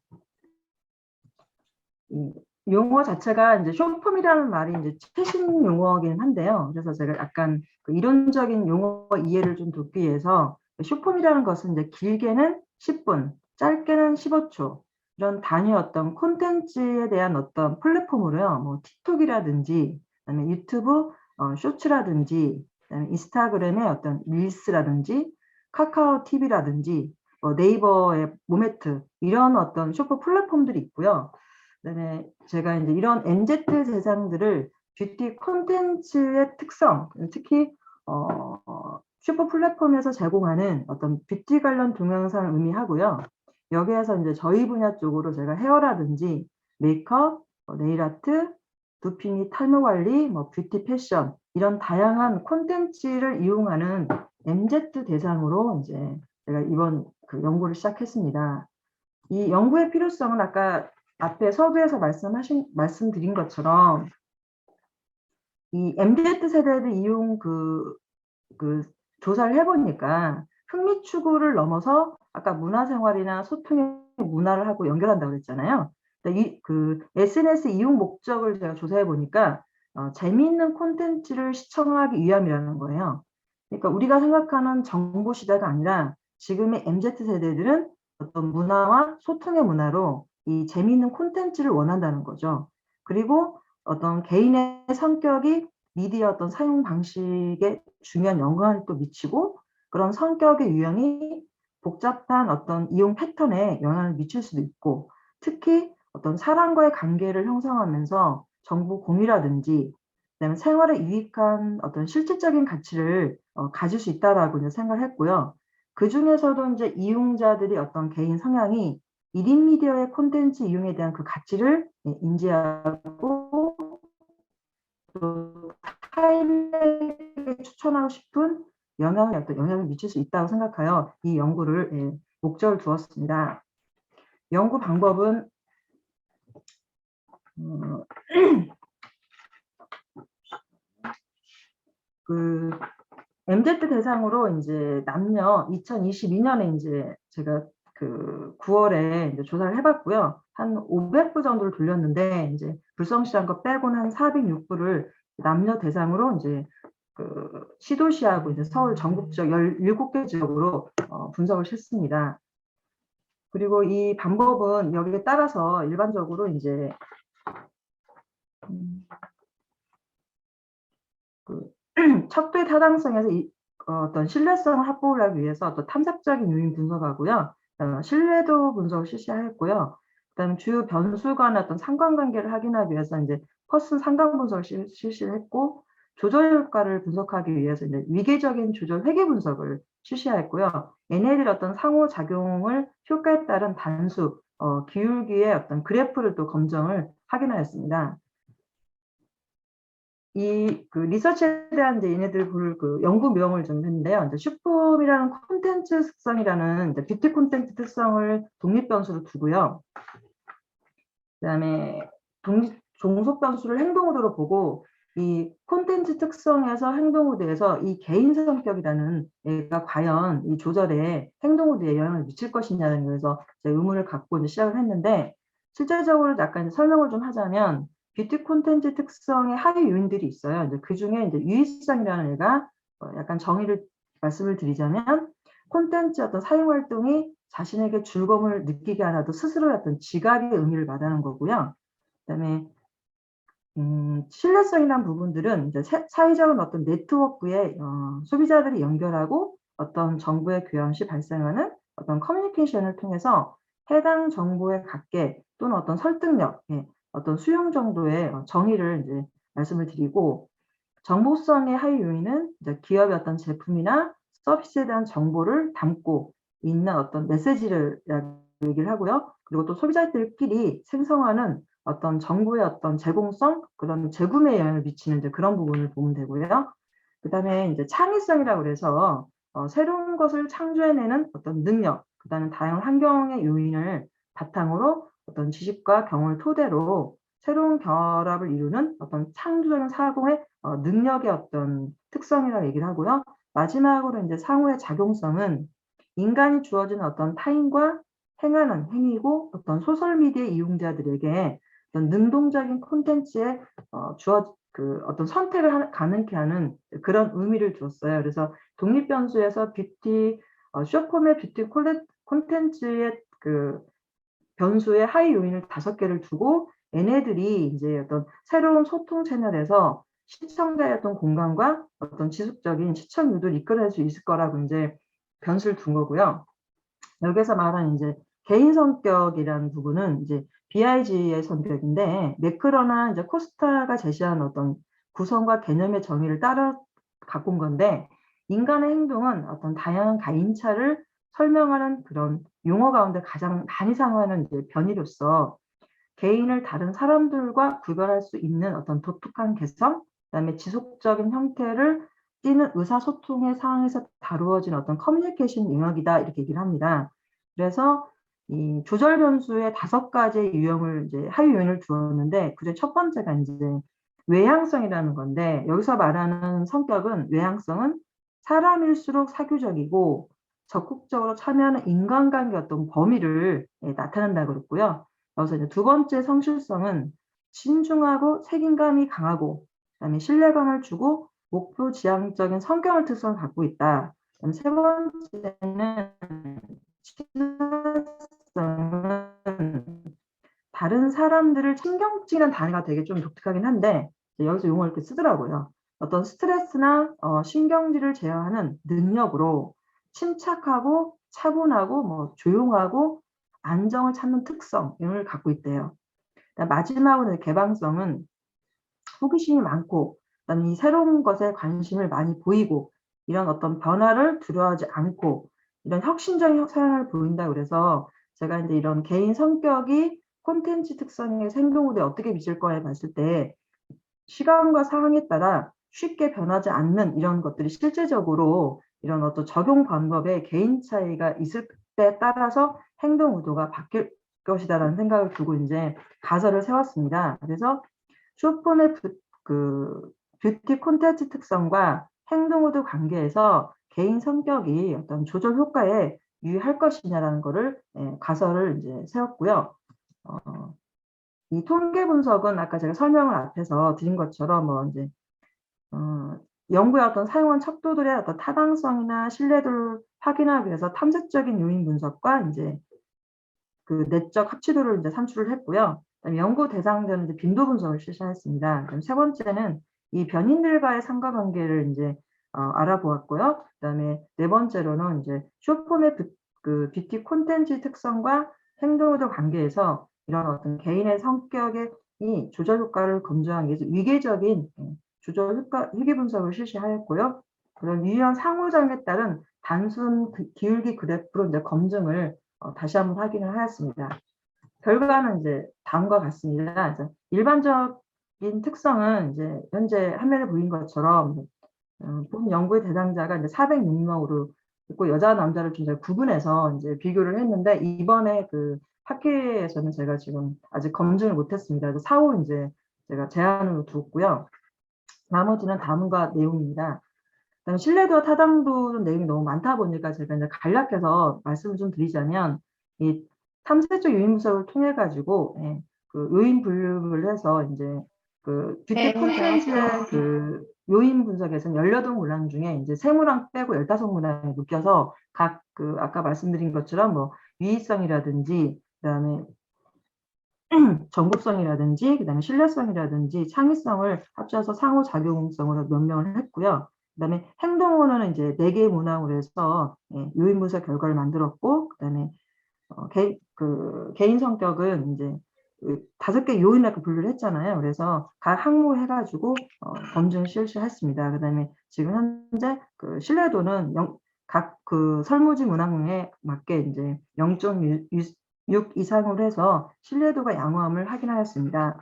용어 자체가 이제 쇼폼이라는 말이 이제 최신 용어이긴 한데요. 그래서 제가 약간 그 이론적인 용어 이해를 좀 돕기 위해서 쇼폼이라는 것은 이제 길게는 10분, 짧게는 15초 이런 단위 어떤 콘텐츠에 대한 어떤 플랫폼으로요. 뭐 틱톡이라든지 그다음에 유튜브 쇼츠라든지 그다음에 인스타그램의 어떤 릴스라든지 카카오 TV라든지 네이버의 모메트 이런 어떤 쇼폼 플랫폼들이 있고요. 그다음에 제가 이제 이런 MZ 대상들을 뷰티 콘텐츠의 특성, 특히 슈퍼 플랫폼에서 제공하는 어떤 뷰티 관련 동영상을 의미하고요. 여기에서 이제 저희 분야 쪽으로 제가 헤어라든지 메이크업, 네일 아트, 두피 및 탈모 관리, 뷰티 패션 이런 다양한 콘텐츠를 이용하는 MZ 대상으로 이제 제가 이번 그 연구를 시작했습니다. 이 연구의 필요성은 아까 앞에 서두에서 말씀드린 것처럼 이 MZ 세대를 이용 그 조사를 해보니까 흥미 추구를 넘어서 아까 문화생활이나 소통의 문화를 하고 연결한다고 그랬잖아요. 그 SNS 이용 목적을 제가 조사해 보니까 재미있는 콘텐츠를 시청하기 위함이라는 거예요. 그러니까 우리가 생각하는 정보 시대가 아니라 지금의 MZ 세대들은 어떤 문화와 소통의 문화로 이 재미있는 콘텐츠를 원한다는 거죠. 그리고 어떤 개인의 성격이 미디어 어떤 사용 방식에 중요한 영향을 또 미치고 그런 성격의 유형이 복잡한 어떤 이용 패턴에 영향을 미칠 수도 있고 특히 어떤 사람과의 관계를 형성하면서 정보 공유라든지 그다음에 생활에 유익한 어떤 실질적인 가치를 가질 수 있다라고 생각을 했고요. 그 중에서도 이제 이용자들이 어떤 개인 성향이 1인 미디어의 콘텐츠 이용에 대한 그 가치를 인지하고 또 타인에게 추천하고 싶은 영향을 미칠 수 있다고 생각하여 이 연구를 목적을 두었습니다. 연구 방법은 그 MZ 대상으로 이제 남녀 2022년에 이제 제가 그 9월에 이제 조사를 해봤고요. 한 500부 정도를 돌렸는데 이제 불성실한 거 빼고는 한 406부를 남녀 대상으로 이제 그 시도시하고 이제 서울 전국적 17개 지역으로 분석을 했습니다. 그리고 이 방법은 여기에 따라서 일반적으로 이제 그 척도의 타당성에서 어떤 신뢰성을 확보하기 위해서 어떤 탐색적인 요인 분석하고요. 신뢰도 분석을 실시했고요. 그다음에 주요 변수 간의 어떤 상관관계를 확인하기 위해서 이제 퍼슨 상관 분석을 실시를 했고, 조절 효과를 분석하기 위해서 이제 위계적인 조절 회계 분석을 실시했고요. 얘네들 어떤 상호작용을 효과에 따른 단수, 기울기의 어떤 그래프를 또 검증을 확인하였습니다. 이 그 리서치에 대한 이제 얘네들 그 연구명을 좀 했는데요. 이제 슈폼이라는 콘텐츠 특성이라는 이제 뷰티 콘텐츠 특성을 독립 변수로 두고요. 그다음에 종속 변수를 행동 우드로 보고, 이 콘텐츠 특성에서 행동 우드에서 이 개인 성격이라는 얘가 과연 이 조절에 행동 우드에 영향을 미칠 것이냐는 거에서 의문을 갖고 이제 시작을 했는데, 실제적으로 약간 설명을 좀 하자면 뷰티 콘텐츠 특성의 하위 요인들이 있어요. 이제 그 중에 이제 유의성이라는 애가 약간 정의를 말씀을 드리자면, 콘텐츠 어떤 사용 활동이 자신에게 즐거움을 느끼게 하나도 스스로의 어떤 지각의 의미를 말하는 거고요. 그다음에 신뢰성이라는 부분들은 이제 사회적인 어떤 네트워크에 소비자들이 연결하고 어떤 정보의 교환 시 발생하는 어떤 커뮤니케이션을 통해서 해당 정보의 각계 또는 어떤 설득력, 어떤 수용 정도의 정의를 이제 말씀을 드리고, 정보성의 하위 요인은 이제 기업의 어떤 제품이나 서비스에 대한 정보를 담고 있는 어떤 메시지를 얘기를 하고요. 그리고 또 소비자들끼리 생성하는 어떤 정보의 어떤 제공성, 그런 재구매에 영향을 미치는 이제 그런 부분을 보면 되고요. 그다음에 이제 창의성이라고 그래서 새로운 것을 창조해내는 어떤 능력, 그다음에 다양한 환경의 요인을 바탕으로 어떤 지식과 경험을 토대로 새로운 결합을 이루는 어떤 창조적인 사고의 능력의 어떤 특성이라고 얘기를 하고요. 마지막으로 이제 상호의 작용성은 인간이 주어진 어떤 타인과 행하는 행위고, 어떤 소셜미디어 이용자들에게 어떤 능동적인 콘텐츠에 어떤 선택을 가능케 하는 그런 의미를 두었어요. 그래서 독립 변수에서 쇼폼의 뷰티 콘텐츠의 그 변수의 하위 요인을 5개를 두고, 얘네들이 이제 어떤 새로운 소통 채널에서 시청자의 어떤 공감과 어떤 지속적인 시청 유도를 이끌어낼 수 있을 거라고 이제 변수를 둔 거고요. 여기서 말하는 이제 개인 성격이라는 부분은 이제 BIG의 성격인데, 매크러나 이제 코스타가 제시한 어떤 구성과 개념의 정의를 따라 갖고 온 건데, 인간의 행동은 어떤 다양한 가인차를 설명하는 그런 용어 가운데 가장 많이 사용하는 이제 변이로서 개인을 다른 사람들과 구별할 수 있는 어떤 독특한 개성, 그다음에 지속적인 형태를 띠는 의사소통의 상황에서 다루어진 어떤 커뮤니케이션 영역이다, 이렇게 얘기를 합니다. 그래서 이 조절 변수의 5가지의 유형을 이제 하위 요인을 두었는데, 그중에 첫 번째가 이제 외향성이라는 건데, 여기서 말하는 성격은, 외향성은 사람일수록 사교적이고 적극적으로 참여하는 인간관계 어떤 범위를 나타낸다고 그랬고요. 그래서 이제 두 번째 성실성은 신중하고 책임감이 강하고, 그다음에 신뢰감을 주고 목표 지향적인 성격을 특성을 갖고 있다. 그다음 세 번째는 친화성은 다른 사람들을 신경쓰는 단어가 되게 좀 독특하긴 한데, 여기서 용어를 이렇게 쓰더라고요. 어떤 스트레스나 신경질을 제어하는 능력으로 침착하고 차분하고 조용하고 안정을 찾는 특성을 갖고 있대요. 마지막으로 개방성은 호기심이 많고, 그다음에 이 새로운 것에 관심을 많이 보이고, 이런 어떤 변화를 두려워하지 않고 이런 혁신적인 성향을 보인다 그래서 제가 이제 이런 개인 성격이 콘텐츠 특성의 행동 의도에 어떻게 미칠 거에 봤을 때 시간과 상황에 따라 쉽게 변하지 않는 이런 것들이 실제적으로 이런 어떤 적용 방법에 개인 차이가 있을 때 따라서 행동 의도가 바뀔 것이다라는 생각을 두고 이제 가설을 세웠습니다. 그래서 쇼폼의 뷰티 콘텐츠 특성과 행동 의도 관계에서 개인 성격이 어떤 조절 효과에 유의할 것이냐라는 거를 가설을 이제 세웠고요. 이 통계 분석은 아까 제가 설명을 앞에서 드린 것처럼 뭐 이제 연구의 어떤 사용한 척도들의 어떤 타당성이나 신뢰도를 확인하기 위해서 탐색적인 요인 분석과 이제 그 내적 합치도를 이제 산출을 했고요. 그다음에 연구 대상자는 이제 빈도 분석을 실시했습니다. 그다음 세 번째는 이 변인들과의 상관관계를 이제 알아보았고요. 그다음에 네 번째로는 이제 쇼폼의 뷰티 콘텐츠 특성과 행동의도 관계에서 이런 어떤 개인의 성격의 이 조절 효과를 검증하기 위해서 위계적인 조절 효과 희귀 분석을 실시하였고요. 그런 유효한 상호작용에 따른 단순 기울기 그래프로 이제 검증을 다시 한번 확인을 하였습니다. 결과는 이제 다음과 같습니다. 일반적인 특성은 이제 현재 화면에 보인 것처럼 본 연구의 대상자가 이제 406명으로 있고 여자 남자를 좀 구분해서 이제 비교를 했는데 이번에 그 학회에서는 제가 지금 아직 검증을 못했습니다. 그래서 사후 이제 제가 제안으로 두었고요. 나머지는 다음과 내용입니다. 그다음에 신뢰도와 타당도 내용이 너무 많다 보니까 제가 이제 간략해서 말씀을 좀 드리자면 이 탐색적 요인 분석을 통해 가지고 그 요인 분류를 해서 이제 그 뷰티 콘텐츠의 그 요인 분석에서는 18문항 중에 이제 3문항 빼고 15문항에 묶여서 각 그 아까 말씀드린 것처럼 뭐 유의성이라든지 그다음에 정보성이라든지 그다음에 신뢰성이라든지 창의성을 합쳐서 상호작용성으로 명명을 했고요. 그다음에 행동으로는 이제 4개의 문항으로 해서 요인 분석 결과를 만들었고, 그다음에 개인 성격은 이제 5개 요인을 아까 분류를 했잖아요. 그래서 각 항목 해가지고 검증 실시했습니다. 그다음에 지금 현재 그 신뢰도는 각 그 설문지 문항에 맞게 이제 0.6 이상으로 해서 신뢰도가 양호함을 확인하였습니다.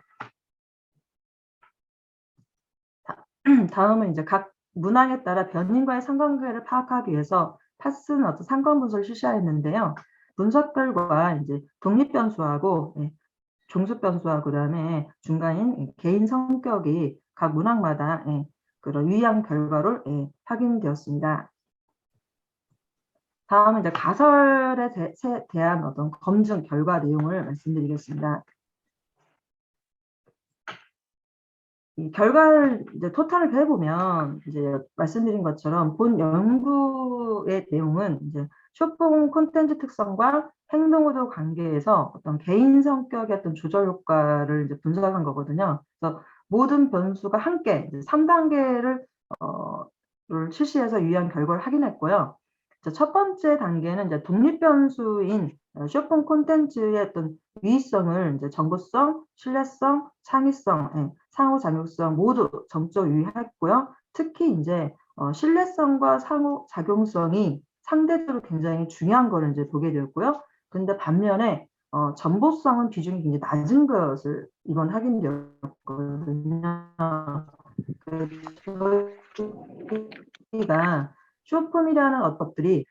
다음은 이제 각 문항에 따라 변인과의 상관관계를 파악하기 위해서 파스는 어떤 상관 분석을 실시하였는데요. 분석 결과 이제 독립 변수하고 종속 변수하고 그다음에 중간인 개인 성격이 각 문항마다 그런 유의한 결과로 확인되었습니다. 다음은 이제 가설에 대한 어떤 검증 결과 내용을 말씀드리겠습니다. 이 결과를 이제 토탈을 해보면 이제 말씀드린 것처럼 본 연구의 내용은 이제 쇼폼 콘텐츠 특성과 행동 의도 관계에서 어떤 개인 성격의 어떤 조절 효과를 이제 분석한 거거든요. 그래서 모든 변수가 함께 이제 3단계를 실시해서 유의한 결과를 확인했고요. 첫 번째 단계는 이제 독립 변수인 쇼폼 콘텐츠의 어떤 유의성을 이제 정보성, 신뢰성, 창의성, 상호작용성 모두 점적으로 유의했고요. 특히 이제 신뢰성과 상호작용성이 상대적으로 굉장히 중요한 거를 이제 보게 되었고요. 그런데 반면에 정보성은 비중이 굉장히 낮은 것을 이번 확인되었거든요. 저희가 쇼폼이라는 것들이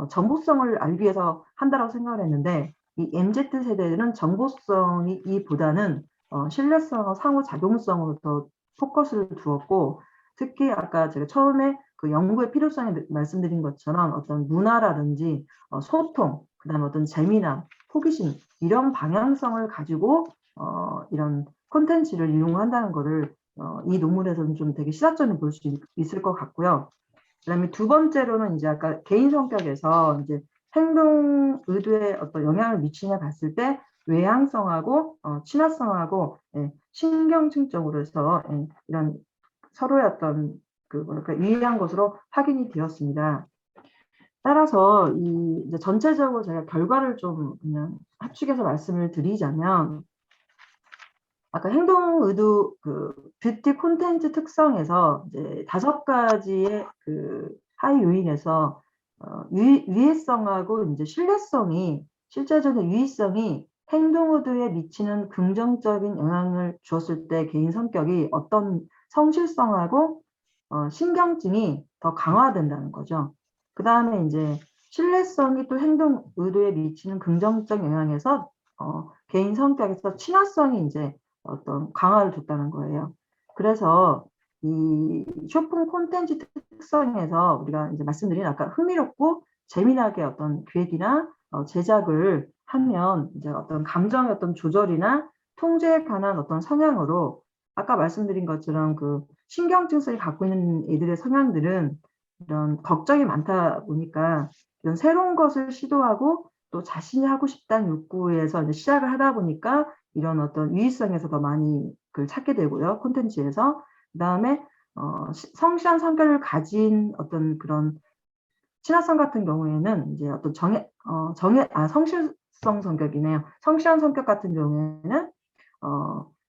정보성을 알기 위해서 한다고 생각을 했는데 이 MZ세대는 정보성이보다는 신뢰성, 상호작용성으로 더 포커스를 두었고 특히 아까 제가 처음에 그 연구의 필요성에 말씀드린 것처럼 어떤 문화라든지 소통, 그다음에 어떤 재미나 호기심 이런 방향성을 가지고 이런 콘텐츠를 이용한다는 것을 이 논문에서는 좀 되게 시사점을 볼 수 있을 것 같고요. 그다음에 두 번째로는 이제 아까 개인 성격에서 이제 행동 의도에 어떤 영향을 미치냐 봤을 때 외향성하고 친화성하고 신경증적으로 해서 이런 서로의 어떤 그 뭐랄까 유의한 것으로 확인이 되었습니다. 따라서 이 이제 전체적으로 제가 결과를 좀 그냥 합축해서 말씀을 드리자면 아까 행동 의도 그 뷰티 콘텐츠 특성에서 이제 5가지의 그 하위 요인에서 유해성하고 이제 신뢰성이 실제적인 유의성이 행동 의도에 미치는 긍정적인 영향을 주었을 때 개인 성격이 어떤 성실성하고 신경증이 더 강화된다는 거죠. 그 다음에 이제 신뢰성이 또 행동 의도에 미치는 긍정적 영향에서 개인 성격에서 친화성이 이제 어떤 강화를 줬다는 거예요. 그래서 이 쇼핑 콘텐츠 특성에서 우리가 이제 말씀드린 아까 흥미롭고 재미나게 어떤 기획이나 제작을 하면 이제 어떤 감정의 어떤 조절이나 통제에 관한 어떤 성향으로 아까 말씀드린 것처럼 그 신경증성이 갖고 있는 애들의 성향들은 이런 걱정이 많다 보니까 이런 새로운 것을 시도하고 또 자신이 하고 싶다는 욕구에서 이제 시작을 하다 보니까 이런 어떤 유의성에서 더 많이 그걸 찾게 되고요. 콘텐츠에서. 그다음에 성실한 성격을 가진 어떤 그런 친화성 같은 경우에는 이제 어떤 성실성 성격이네요. 성실한 성격 같은 경우에는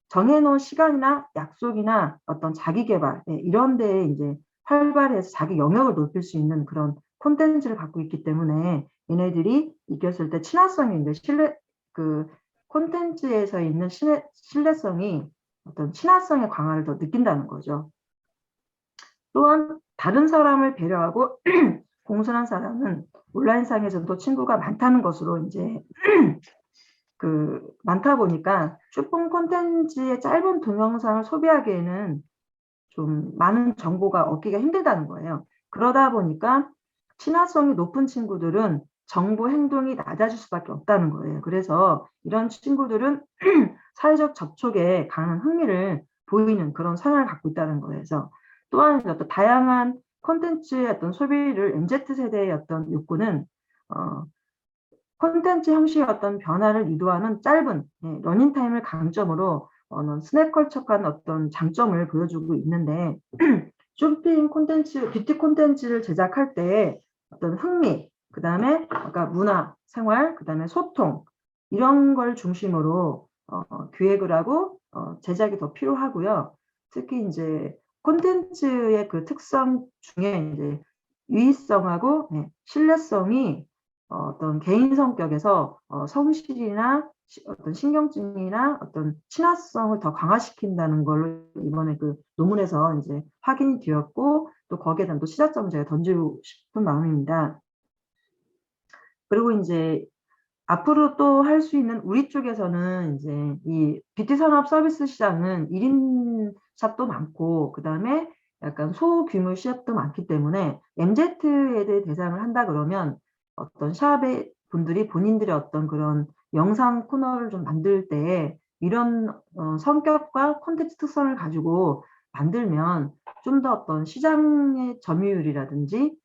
정해놓은 시간이나 약속이나 어떤 자기 개발 이런 데에 이제 활발해서 자기 영역을 높일 수 있는 그런 콘텐츠를 갖고 있기 때문에 얘네들이 이겼을 때 친화성이 이제 그 콘텐츠에서 있는 신뢰성이 어떤 친화성의 강화를 더 느낀다는 거죠. 또한 다른 사람을 배려하고 공손한 사람은 온라인상에서도 친구가 많다는 것으로 이제 많다 보니까 쇼핑 콘텐츠의 짧은 동영상을 소비하기에는 좀 많은 정보가 얻기가 힘들다는 거예요. 그러다 보니까 친화성이 높은 친구들은 정보 행동이 낮아질 수밖에 없다는 거예요. 그래서 이런 친구들은 사회적 접촉에 강한 흥미를 보이는 그런 성향을 갖고 있다는 거예요. 그래서 또한 어떤 다양한 콘텐츠의 어떤 소비를 MZ세대의 어떤 욕구는 콘텐츠 형식의 어떤 변화를 유도하는 짧은 러닝타임을 강점으로 스낵컬처한 어떤 장점을 보여주고 있는데 쇼핑 콘텐츠, 뷰티 콘텐츠를 제작할 때 어떤 흥미, 그 다음에 아까 문화, 생활, 그 다음에 소통 이런 걸 중심으로 기획을 하고 제작이 더 필요하고요. 특히 이제 콘텐츠의 그 특성 중에 이제 유의성하고 신뢰성이 어떤 개인 성격에서 성실이나 어떤 신경증이나 어떤 친화성을 더 강화시킨다는 걸로 이번에 그 논문에서 이제 확인이 되었고 또 거기에 대한 또 시사점을 제가 던지고 싶은 마음입니다. 그리고 이제 앞으로 또 할 수 있는 우리 쪽에서는 이제 이 뷰티 산업 서비스 시장은 1인 샵도 많고 그다음에 약간 소규모 샵도 많기 때문에 MZ에 대상을 한다 그러면 어떤 샵의 분들이 본인들의 어떤 그런 영상 코너를 좀 만들 때 이런 성격과 콘텐츠 특성을 가지고 만들면 좀 더 어떤 시장의 점유율이라든지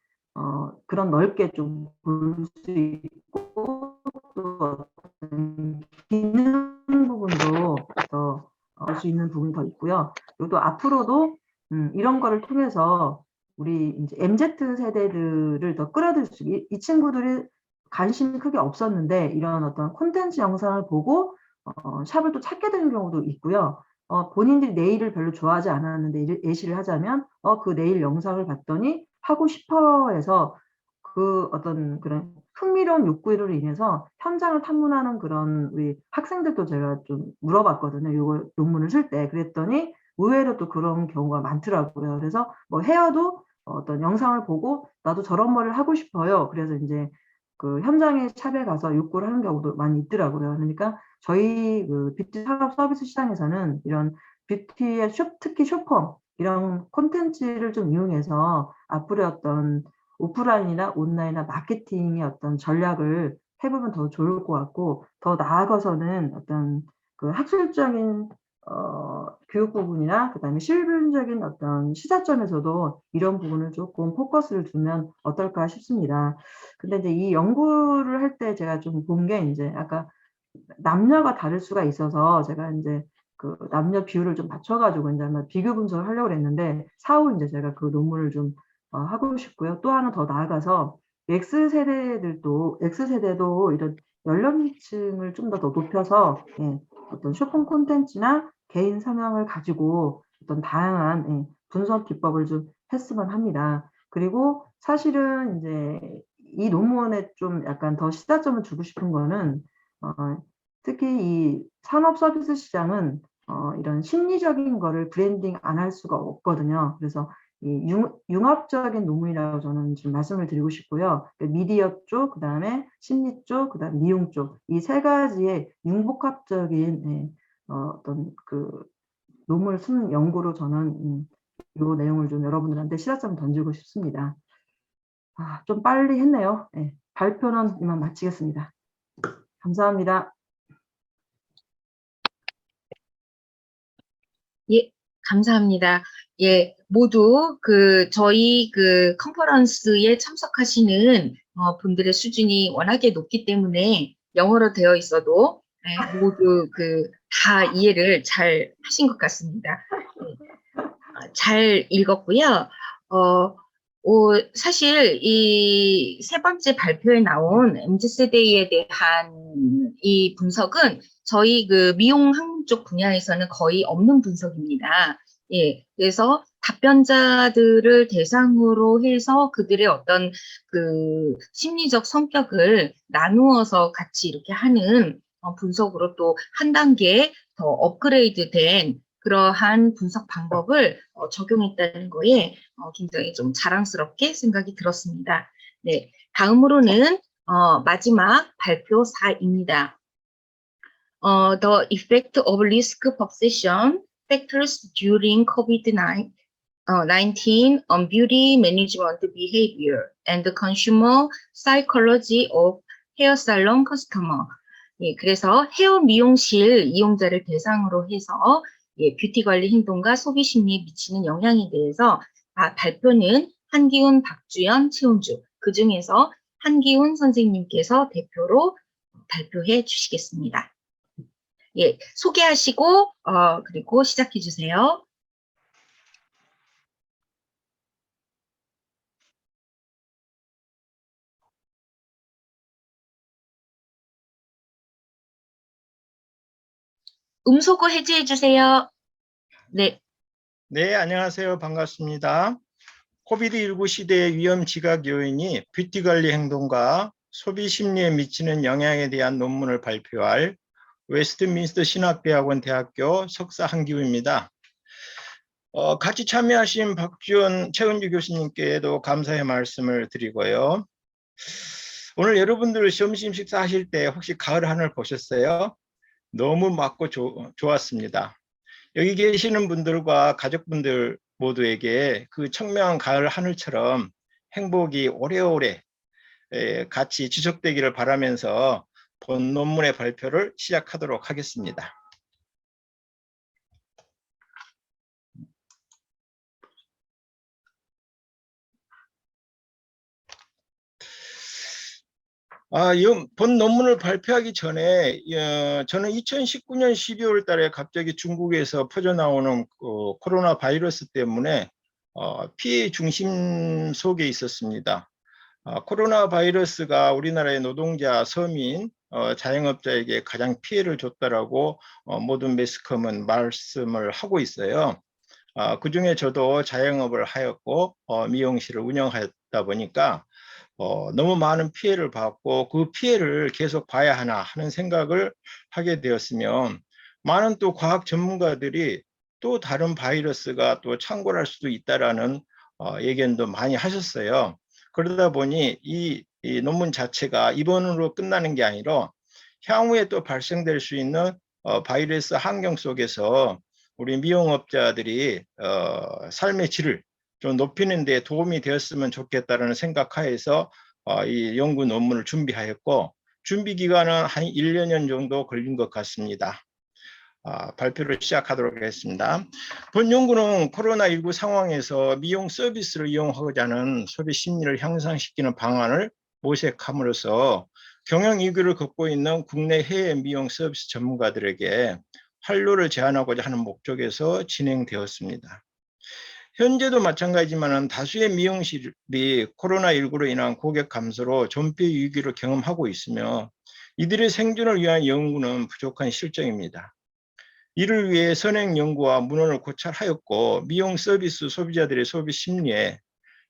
그런 넓게 좀 볼 수 있고 또 어떤 기능 부분도 더 알 수 있는 부분이 더 있고요. 그리고 또 앞으로도 이런 거를 통해서 우리 이제 MZ 세대들을 더 끌어들 수, 이 친구들이 관심이 크게 없었는데 이런 어떤 콘텐츠 영상을 보고 샵을 또 찾게 되는 경우도 있고요. 본인들이 네일을 별로 좋아하지 않았는데 예시를 하자면 그 네일 영상을 봤더니 하고 싶어 해서 그 어떤 그런 흥미로운 욕구로 인해서 현장을 탐문하는 그런 우리 학생들도 제가 좀 물어봤거든요. 이거 논문을 쓸 때. 그랬더니 의외로 또 그런 경우가 많더라고요. 그래서 뭐 헤어도 어떤 영상을 보고 나도 저런 머리를 하고 싶어요. 그래서 이제 그 현장의 샵에 가서 욕구를 하는 경우도 많이 있더라고요. 그러니까 저희 그 뷰티 산업 서비스 시장에서는 이런 뷰티의 특히 쇼핑 이런 콘텐츠를 좀 이용해서 앞으로의 어떤 오프라인이나 온라인이나 마케팅의 어떤 전략을 해보면 더 좋을 것 같고 더 나아가서는 어떤 그 학술적인 교육 부분이나 그다음에 실질적인 어떤 시사점에서도 이런 부분을 조금 포커스를 두면 어떨까 싶습니다. 근데 이제 이 연구를 할 때 제가 좀 본 게 이제 아까 남녀가 다를 수가 있어서 제가 이제 그 남녀 비율을 좀 맞춰가지고 이제 아마 비교 분석을 하려고 했는데 사후 이제 제가 그 논문을 좀 하고 싶고요. 또 하나 더 나아가서 X세대도 이런 연령층을 좀 더 높여서 어떤 쇼핑 콘텐츠나 개인 성향을 가지고 어떤 다양한 분석 기법을 좀 했으면 합니다. 그리고 사실은 이제 이 논문에 좀 약간 더 시사점을 주고 싶은 거는 특히 이 산업 서비스 시장은 이런 심리적인 거를 브랜딩 안 할 수가 없거든요. 그래서 이 융합적인 논문이라고 저는 좀 말씀을 드리고 싶고요. 미디어 쪽, 그다음에 심리 쪽, 그다음 미용 쪽, 이 세 가지의 융복합적인 어떤 그 논문을 쓰는 연구로 저는 이 내용을 좀 여러분들한테 시사점 던지고 싶습니다. 좀 빨리 했네요. 네, 발표는 이만 마치겠습니다. 감사합니다. 예, 감사합니다. 예, 모두 저희 컨퍼런스에 참석하시는 분들의 수준이 워낙에 높기 때문에 영어로 되어 있어도 모두 다 이해를 잘 하신 것 같습니다. 잘 읽었고요. 사실 이 세 번째 발표에 나온 MZ세대에 대한 이 분석은 저희 미용 학문 쪽 분야에서는 거의 없는 분석입니다. 예, 그래서 답변자들을 대상으로 해서 그들의 어떤 심리적 성격을 나누어서 같이 이렇게 하는 분석으로 또 한 단계 더 업그레이드된 그러한 분석 방법을 적용했다는 거에 굉장히 좀 자랑스럽게 생각이 들었습니다. 네, 다음으로는 마지막 발표 4입니다. The effect of risk perception factors during COVID-19 on beauty management behavior and the consumer psychology of hair salon customer. 예, 그래서 헤어 미용실 이용자를 대상으로 해서 뷰티 관리 행동과 소비 심리에 미치는 영향에 대해서 발표는 한기훈, 박주연, 최은주, 그 중에서 한기훈 선생님께서 대표로 발표해 주시겠습니다. 예, 소개하시고 그리고 시작해 주세요. 음소거 해제해 주세요. 네. 네, 안녕하세요. 반갑습니다. 코비드19 시대의 위험 지각 요인이 뷰티 관리 행동과 소비 심리에 미치는 영향에 대한 논문을 발표할 웨스트민스터 신학대학원 대학교 석사 한기우입니다. 같이 참여하신 박주연, 최은주 교수님께도 감사의 말씀을 드리고요. 오늘 여러분들 점심 식사하실 때 혹시 가을 하늘 보셨어요? 너무 맑고 좋았습니다. 여기 계시는 분들과 가족분들 모두에게 그 청명한 가을 하늘처럼 행복이 오래오래 같이 지속되기를 바라면서 본 논문의 발표를 시작하도록 하겠습니다. 본 논문을 발표하기 전에 저는 2019년 12월 달에 갑자기 중국에서 퍼져나오는 코로나 바이러스 때문에 피해 중심 속에 있었습니다. 코로나 바이러스가 우리나라의 노동자, 서민, 자영업자에게 가장 피해를 줬다라고 모든 매스컴은 말씀을 하고 있어요. 그중에 저도 자영업을 하였고 미용실을 운영하다 보니까 너무 많은 피해를 받고 그 피해를 계속 봐야 하나 하는 생각을 하게 되었으며, 많은 또 과학 전문가들이 또 다른 바이러스가 또 창궐할 수도 있다라는 예견도 많이 하셨어요. 그러다 보니 이 논문 자체가 이번으로 끝나는 게 아니라 향후에 또 발생될 수 있는 바이러스 환경 속에서 우리 미용업자들이 삶의 질을 좀 높이는 데 도움이 되었으면 좋겠다는 생각하에서 이 연구 논문을 준비하였고, 준비 기간은 한 1년 정도 걸린 것 같습니다. 발표를 시작하도록 하겠습니다. 본 연구는 코로나19 상황에서 미용 서비스를 이용하고자 하는 소비 심리를 향상시키는 방안을 모색함으로써 경영 위기를 겪고 있는 국내 해외 미용 서비스 전문가들에게 활로를 제안하고자 하는 목적에서 진행되었습니다. 현재도 마찬가지지만 다수의 미용실이 코로나19로 인한 고객 감소로 존폐 위기를 경험하고 있으며, 이들의 생존을 위한 연구는 부족한 실정입니다. 이를 위해 선행 연구와 문헌을 고찰하였고, 미용 서비스 소비자들의 소비 심리에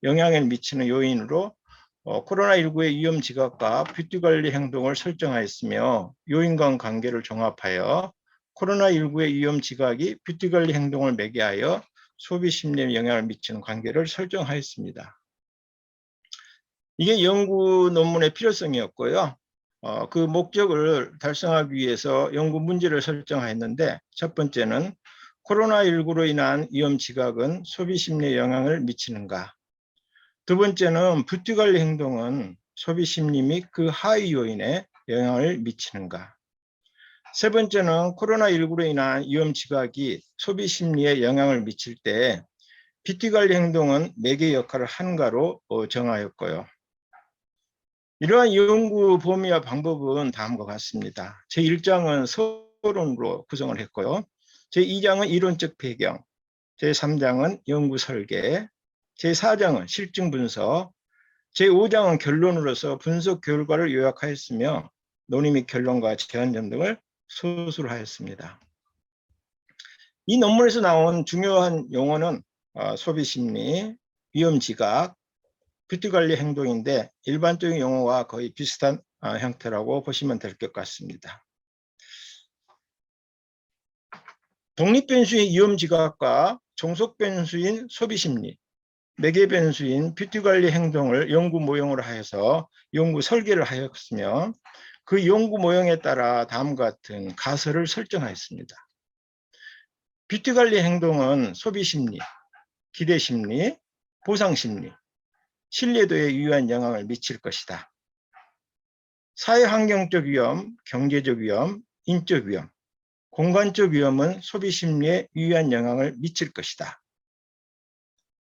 영향을 미치는 요인으로 코로나19의 위험 지각과 뷰티 관리 행동을 설정하였으며 요인 간 관계를 종합하여 코로나19의 위험 지각이 뷰티 관리 행동을 매개하여 소비 심리에 영향을 미치는 관계를 설정하였습니다. 이게 연구 논문의 필요성이었고요. 그 목적을 달성하기 위해서 연구 문제를 설정하였는데, 첫 번째는 코로나19로 인한 위험 지각은 소비 심리에 영향을 미치는가? 두 번째는 뷰티 관리 행동은 소비 심리 및 그 하위 요인에 영향을 미치는가? 세 번째는 코로나19로 인한 위험 지각이 소비 심리에 영향을 미칠 때 뷰티 관리 행동은 매개 역할을 하는가로 정하였고요. 이러한 연구 범위와 방법은 다음과 같습니다. 제1장은 서론으로 구성을 했고요. 제2장은 이론적 배경, 제3장은 연구 설계, 제4장은 실증 분석, 제5장은 결론으로서 분석 결과를 요약하였으며 논의 및 결론과 제한점 등을 서술하였습니다. 이 논문에서 나온 중요한 용어는 소비심리, 위험지각, 뷰티관리 행동인데 일반적인 용어와 거의 비슷한 형태라고 보시면 될 것 같습니다. 독립변수인 위험지각과 종속변수인 소비심리, 매개변수인 뷰티관리 행동을 연구 모형으로 하여서 연구 설계를 하였으며 그 연구 모형에 따라 다음과 같은 가설을 설정하였습니다. 뷰티관리 행동은 소비심리, 기대심리, 보상심리, 신뢰도에 유의한 영향을 미칠 것이다. 사회환경적 위험, 경제적 위험, 인적 위험, 공간적 위험은 소비심리에 유의한 영향을 미칠 것이다.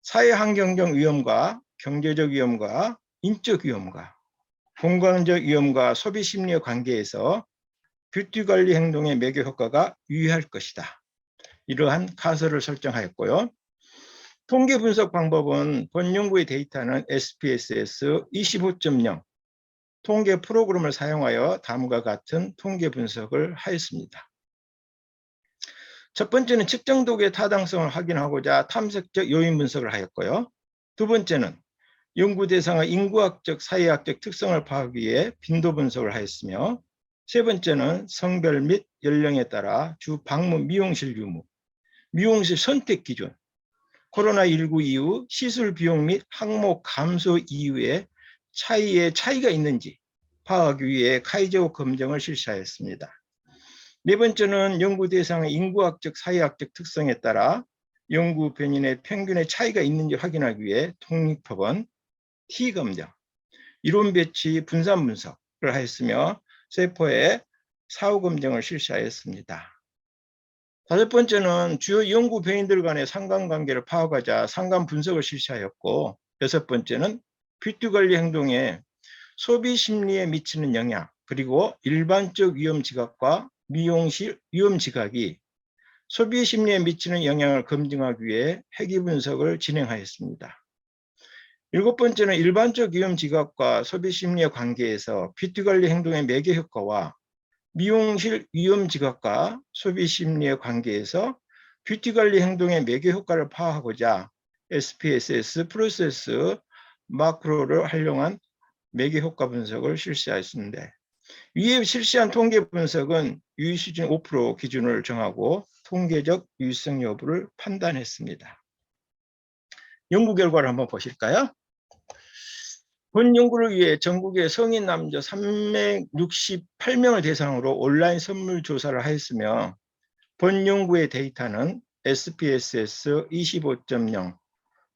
사회환경적 위험과 경제적 위험과 인적 위험과 공간적 위험과 소비심리의 관계에서 뷰티관리 행동의 매개 효과가 유의할 것이다. 이러한 가설을 설정하였고요. 통계 분석 방법은 본 연구의 데이터는 SPSS 25.0 통계 프로그램을 사용하여 다음과 같은 통계 분석을 하였습니다. 첫 번째는 측정 도구의 타당성을 확인하고자 탐색적 요인 분석을 하였고요. 두 번째는 연구 대상의 인구학적, 사회학적 특성을 파악하기 위해 빈도 분석을 하였으며, 세 번째는 성별 및 연령에 따라 주 방문 미용실 유무, 미용실 선택 기준, 코로나19 이후 시술 비용 및 항목 감소 이후에 차이가 있는지 파악하기 위해 카이제오 검증을 실시하였습니다. 네 번째는 연구 대상의 인구학적, 사회학적 특성에 따라 연구 변인의 평균의 차이가 있는지 확인하기 위해 독립표본, T검정, 이론 배치, 분산 분석을 하였으며 세포의 사후 검증을 실시하였습니다. 다섯 번째는 주요 연구 변인들 간의 상관관계를 파악하자 상관 분석을 실시하였고, 여섯 번째는 뷰티관리 행동에 소비 심리에 미치는 영향, 그리고 일반적 위험 지각과 미용실 위험 지각이 소비 심리에 미치는 영향을 검증하기 위해 회귀 분석을 진행하였습니다. 일곱 번째는 일반적 위험 지각과 소비 심리의 관계에서 뷰티관리 행동의 매개 효과와 미용실 위험 지각과 소비 심리의 관계에서 뷰티관리 행동의 매개 효과를 파악하고자 SPSS 프로세스 마크로를 활용한 매개 효과 분석을 실시하였는데, 위에 실시한 통계 분석은 유의 수준 5% 기준을 정하고 통계적 유의성 여부를 판단했습니다. 연구 결과를 한번 보실까요? 본 연구를 위해 전국의 성인 남녀 368명을 대상으로 온라인 선물 조사를 하였으며, 본 연구의 데이터는 SPSS 25.0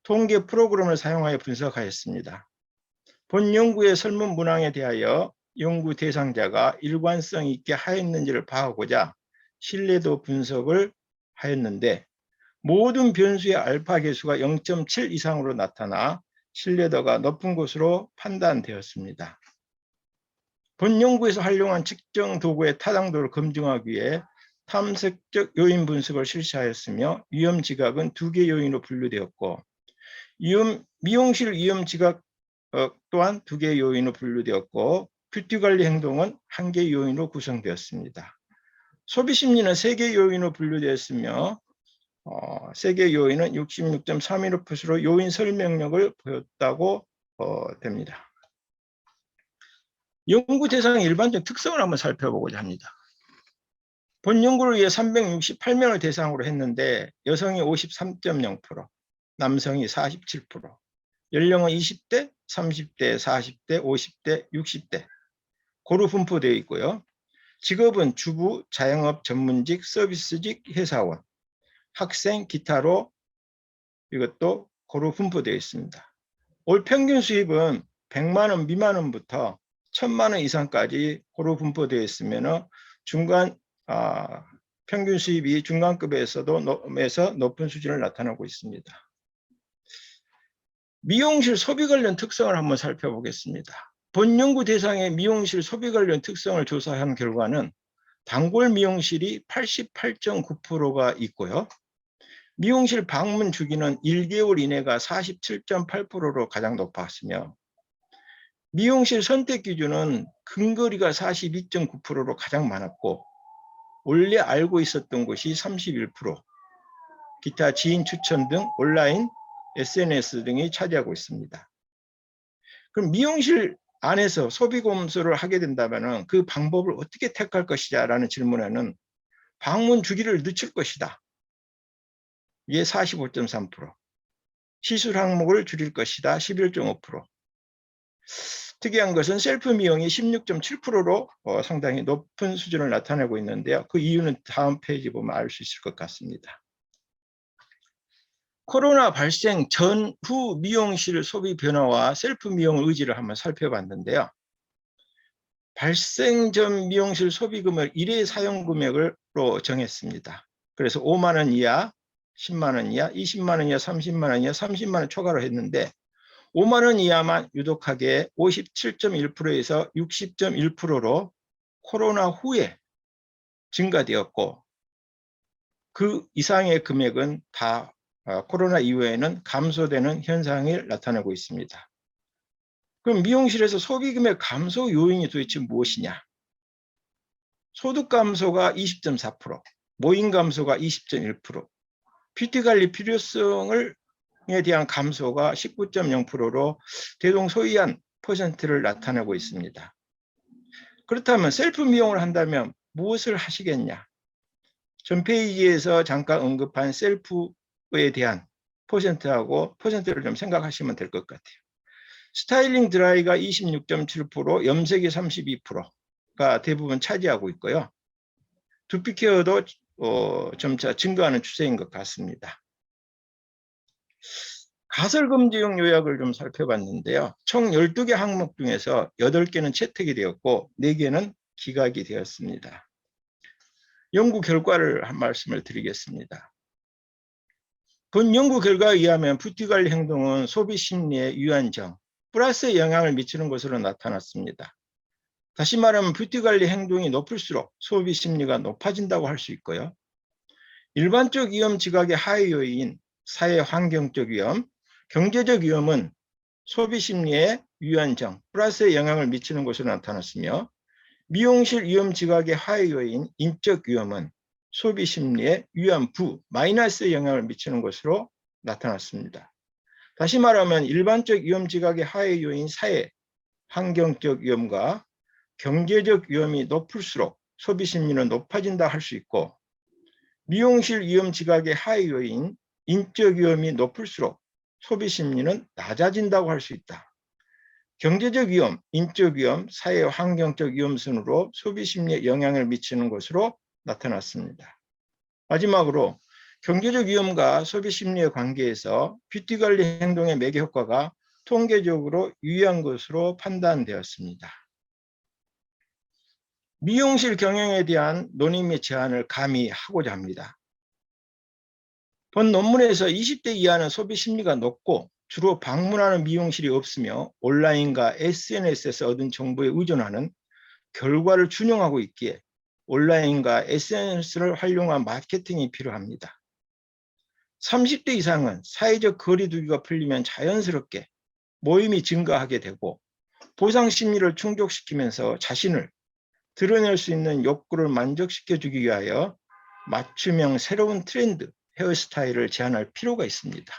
통계 프로그램을 사용하여 분석하였습니다. 본 연구의 설문 문항에 대하여 연구 대상자가 일관성 있게 하였는지를 파악하고자 신뢰도 분석을 하였는데, 모든 변수의 알파 계수가 0.7 이상으로 나타나 신뢰도가 높은 것으로 판단되었습니다. 본 연구에서 활용한 측정 도구의 타당도를 검증하기 위해 탐색적 요인 분석을 실시하였으며, 위험 지각은 2개 요인으로 분류되었고, 미용실 위험 지각 또한 2개 요인으로 분류되었고, 뷰티 관리 행동은 1개 요인으로 구성되었습니다. 소비 심리는 3개 요인으로 분류되었으며, 3개 요인은 66.31%로 요인 설명력을 보였다고 됩니다. 연구 대상의 일반적 특성을 한번 살펴보고자 합니다. 본 연구를 위해 368명을 대상으로 했는데 여성이 53.0%, 남성이 47%, 연령은 20대, 30대, 40대, 50대, 60대 고루 분포되어 있고요. 직업은 주부, 자영업, 전문직, 서비스직, 회사원, 학생, 기타로 이것도 고루 분포되어 있습니다. 올 평균 수입은 100만 원 미만원부터 1000만 원 이상까지 고루 분포되어 있으면 중간 평균 수입이 중간급에서도 높은 수준을 나타내고 있습니다. 미용실 소비 관련 특성을 한번 살펴보겠습니다. 본 연구 대상의 미용실 소비 관련 특성을 조사한 결과는 단골 미용실이 88.9%가 있고요. 미용실 방문 주기는 1개월 이내가 47.8%로 가장 높았으며 미용실 선택 기준은 근거리가 42.9%로 가장 많았고 원래 알고 있었던 곳이 31%, 기타 지인 추천 등 온라인, SNS 등이 차지하고 있습니다. 그럼 미용실 안에서 소비 검수를 하게 된다면 그 방법을 어떻게 택할 것이냐라는 질문에는 방문 주기를 늦출 것이다. 이게 45.3%, 시술 항목을 줄일 것이다. 11.5%. 특이한 것은 셀프 미용이 16.7%로 상당히 높은 수준을 나타내고 있는데요. 그 이유는 다음 페이지 보면 알 수 있을 것 같습니다. 코로나 발생 전후 미용실 소비 변화와 셀프 미용 의지를 한번 살펴봤는데요. 발생 전 미용실 소비 금액 1회 사용 금액으로 정했습니다. 그래서 5만 원 이하, 10만 원 이하, 20만 원 이하, 30만 원 이하, 30만 원 초과로 했는데 5만 원 이하만 유독하게 57.1%에서 60.1%로 코로나 후에 증가되었고 그 이상의 금액은 다 코로나 이후에는 감소되는 현상을 나타내고 있습니다. 그럼 미용실에서 소비 금액 감소 요인이 도대체 무엇이냐? 소득 감소가 20.4%, 모임 감소가 20.1%, 뷰티 관리 필요성에 대한 감소가 19.0%로 대동소이한 퍼센트를 나타내고 있습니다. 그렇다면 셀프 미용을 한다면 무엇을 하시겠냐? 전 페이지에서 잠깐 언급한 셀프에 대한 퍼센트를 좀 생각하시면 될 것 같아요. 스타일링 드라이가 26.7%, 염색이 32%가 대부분 차지하고 있고요. 두피 케어도 점차 증가하는 추세인 것 같습니다. 가설금지용 요약을 좀 살펴봤는데요. 총 12개 항목 중에서 8개는 채택이 되었고 4개는 기각이 되었습니다. 연구 결과를 한 말씀을 드리겠습니다. 본 연구 결과에 의하면 뷰티 관리 행동은 소비 심리에 유한정, 플러스의 영향을 미치는 것으로 나타났습니다. 다시 말하면 뷰티 관리 행동이 높을수록 소비 심리가 높아진다고 할 수 있고요. 일반적 위험 지각의 하위 요인, 사회 환경적 위험, 경제적 위험은 소비 심리에 유한정, 플러스의 영향을 미치는 것으로 나타났으며 미용실 위험 지각의 하위 요인, 인적 위험은 소비 심리에 위안부, 마이너스의 영향을 미치는 것으로 나타났습니다. 다시 말하면 일반적 위험 지각의 하위 요인 사회, 환경적 위험과 경제적 위험이 높을수록 소비 심리는 높아진다 할 수 있고 미용실 위험 지각의 하위 요인, 인적 위험이 높을수록 소비 심리는 낮아진다고 할 수 있다. 경제적 위험, 인적 위험, 사회 환경적 위험 순으로 소비 심리에 영향을 미치는 것으로 나타났습니다. 마지막으로 경제적 위험과 소비 심리의 관계에서 뷰티 관리 행동의 매개 효과가 통계적으로 유의한 것으로 판단되었습니다. 미용실 경영에 대한 논의 및 제안을 감히 하고자 합니다. 본 논문에서 20대 이하는 소비 심리가 높고 주로 방문하는 미용실이 없으며 온라인과 SNS에서 얻은 정보에 의존하는 결과를 준용하고 있기에 온라인과 SNS를 활용한 마케팅이 필요합니다. 30대 이상은 사회적 거리 두기가 풀리면 자연스럽게 모임이 증가하게 되고 보상 심리를 충족시키면서 자신을 드러낼 수 있는 욕구를 만족시켜주기 위하여 맞춤형 새로운 트렌드, 헤어스타일을 제안할 필요가 있습니다.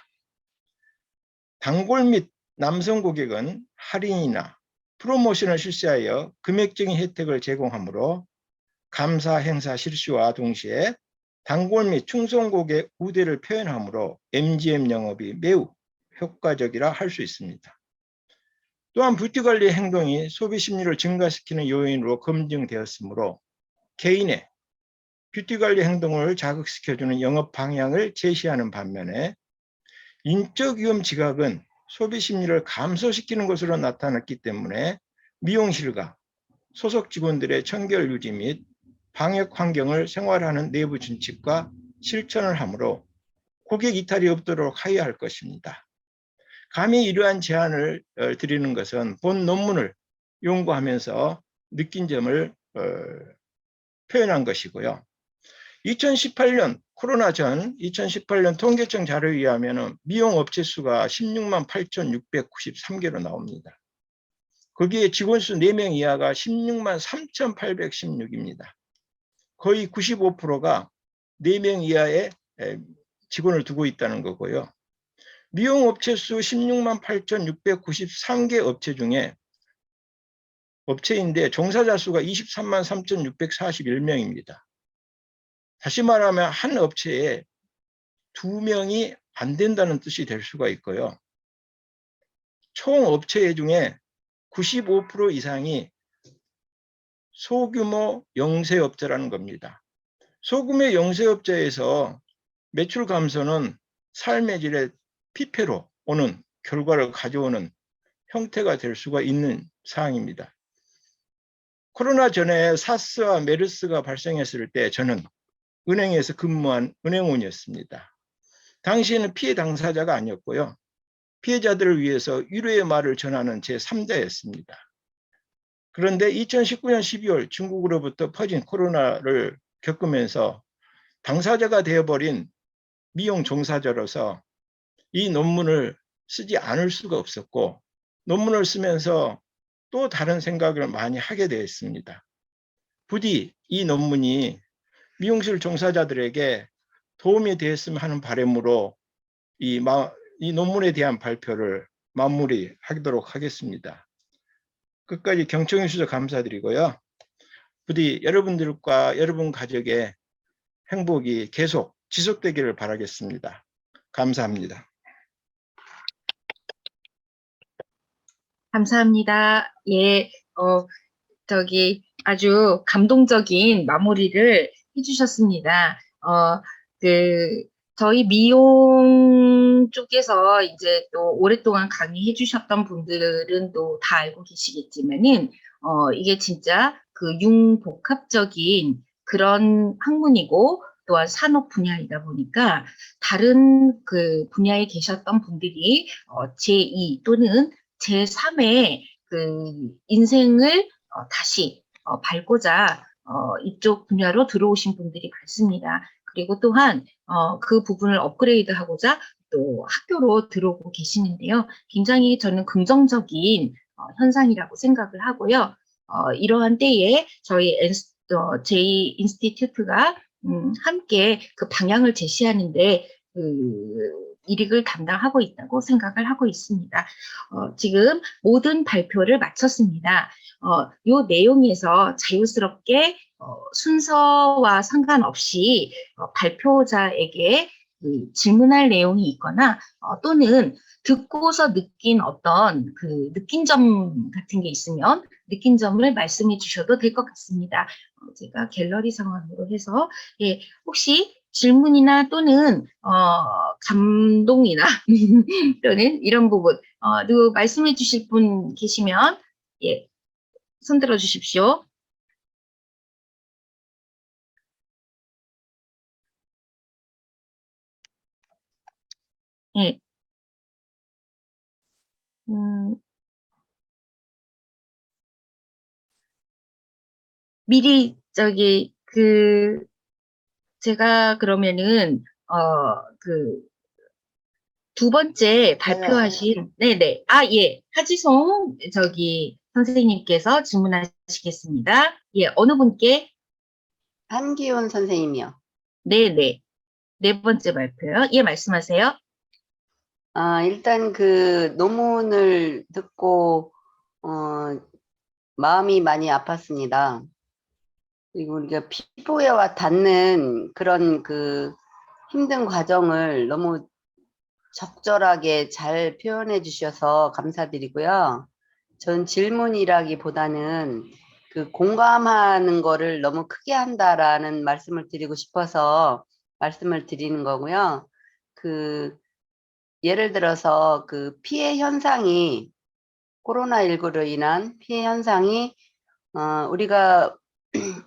단골 및 남성 고객은 할인이나 프로모션을 실시하여 금액적인 혜택을 제공하므로 감사 행사 실시와 동시에 단골 및 충성고객 우대를 표현하므로 MGM 영업이 매우 효과적이라 할 수 있습니다. 또한 뷰티 관리 행동이 소비 심리를 증가시키는 요인으로 검증되었으므로 개인의 뷰티 관리 행동을 자극시켜주는 영업 방향을 제시하는 반면에 인적 위험 지각은 소비 심리를 감소시키는 것으로 나타났기 때문에 미용실과 소속 직원들의 청결 유지 및 방역 환경을 생활하는 내부 준칙과 실천을 하므로 고객 이탈이 없도록 하여야 할 것입니다. 감히 이러한 제안을 드리는 것은 본 논문을 연구하면서 느낀 점을 표현한 것이고요. 2018년 코로나 전 2018년 통계청 자료에 의하면 미용업체 수가 16만 8,693개로 나옵니다. 거기에 직원 수 4명 이하가 16만 3,816입니다. 거의 95%가 4명 이하의 직원을 두고 있다는 거고요. 미용업체 수 16만 8,693개 업체 중에 업체인데 종사자 수가 23만 3,641명입니다. 다시 말하면 한 업체에 2명이 안 된다는 뜻이 될 수가 있고요. 총 업체 중에 95% 이상이 소규모 영세업자라는 겁니다. 소규모 영세업자에서 매출 감소는 삶의 질의 피폐로 오는 결과를 가져오는 형태가 될 수가 있는 사항입니다. 코로나 전에 사스와 메르스가 발생했을 때 저는 은행에서 근무한 은행원이었습니다. 당시에는 피해 당사자가 아니었고요. 피해자들을 위해서 위로의 말을 전하는 제3자였습니다. 그런데 2019년 12월 중국으로부터 퍼진 코로나를 겪으면서 당사자가 되어버린 미용 종사자로서 이 논문을 쓰지 않을 수가 없었고 논문을 쓰면서 또 다른 생각을 많이 하게 되었습니다. 부디 이 논문이 미용실 종사자들에게 도움이 되었으면 하는 바람으로 이 논문에 대한 발표를 마무리하도록 하겠습니다. 끝까지 경청해 주셔서 감사드리고요. 부디 여러분들과 여러분 가족의 행복이 계속 지속되기를 바라겠습니다. 감사합니다. 감사합니다. 예, 아주 감동적인 마무리를 해주셨습니다. 저희 미용 쪽에서 이제 또 오랫동안 강의해 주셨던 분들은 또 다 알고 계시겠지만은, 이게 진짜 그 융복합적인 그런 학문이고 또한 산업 분야이다 보니까 다른 그 분야에 계셨던 분들이 제2 또는 제3의 그 인생을 다시 밟고자 이쪽 분야로 들어오신 분들이 많습니다. 그리고 또한 그 부분을 업그레이드하고자 또 학교로 들어오고 계시는데요. 굉장히 저는 긍정적인 현상이라고 생각을 하고요. 이러한 때에 저희 제2 인스티튜트가 함께 그 방향을 제시하는데 일익을 담당하고 있다고 생각을 하고 있습니다. 지금 모든 발표를 마쳤습니다. 이 내용에서 자유스럽게 순서와 상관없이 발표자에게 질문할 내용이 있거나 또는 듣고서 느낀 어떤 그 느낀 점 같은 게 있으면 느낀 점을 말씀해 주셔도 될 것 같습니다. 제가 갤러리 상황으로 해서 혹시 질문이나 또는 감동이나 또는 이런 부분 누구 말씀해 주실 분 계시면 손 들어 주십시오. 예. 미리 제가 그러면은 두 번째 발표하신 네네 하지송 선생님께서 질문하시겠습니다. 어느 분께? 한기훈 선생님이요. 네네. 네 번째 발표요. 말씀하세요. 일단 그 논문을 듣고 마음이 많이 아팠습니다. 그리고 우리가 피부에 와 닿는 그런 그 힘든 과정을 너무 적절하게 잘 표현해 주셔서 감사드리고요. 전 질문이라기보다는 그 공감하는 거를 너무 크게 한다라는 말씀을 드리고 싶어서 말씀을 드리는 거고요. 그 예를 들어서 그 피해 현상이 코로나19로 인한 피해 현상이 우리가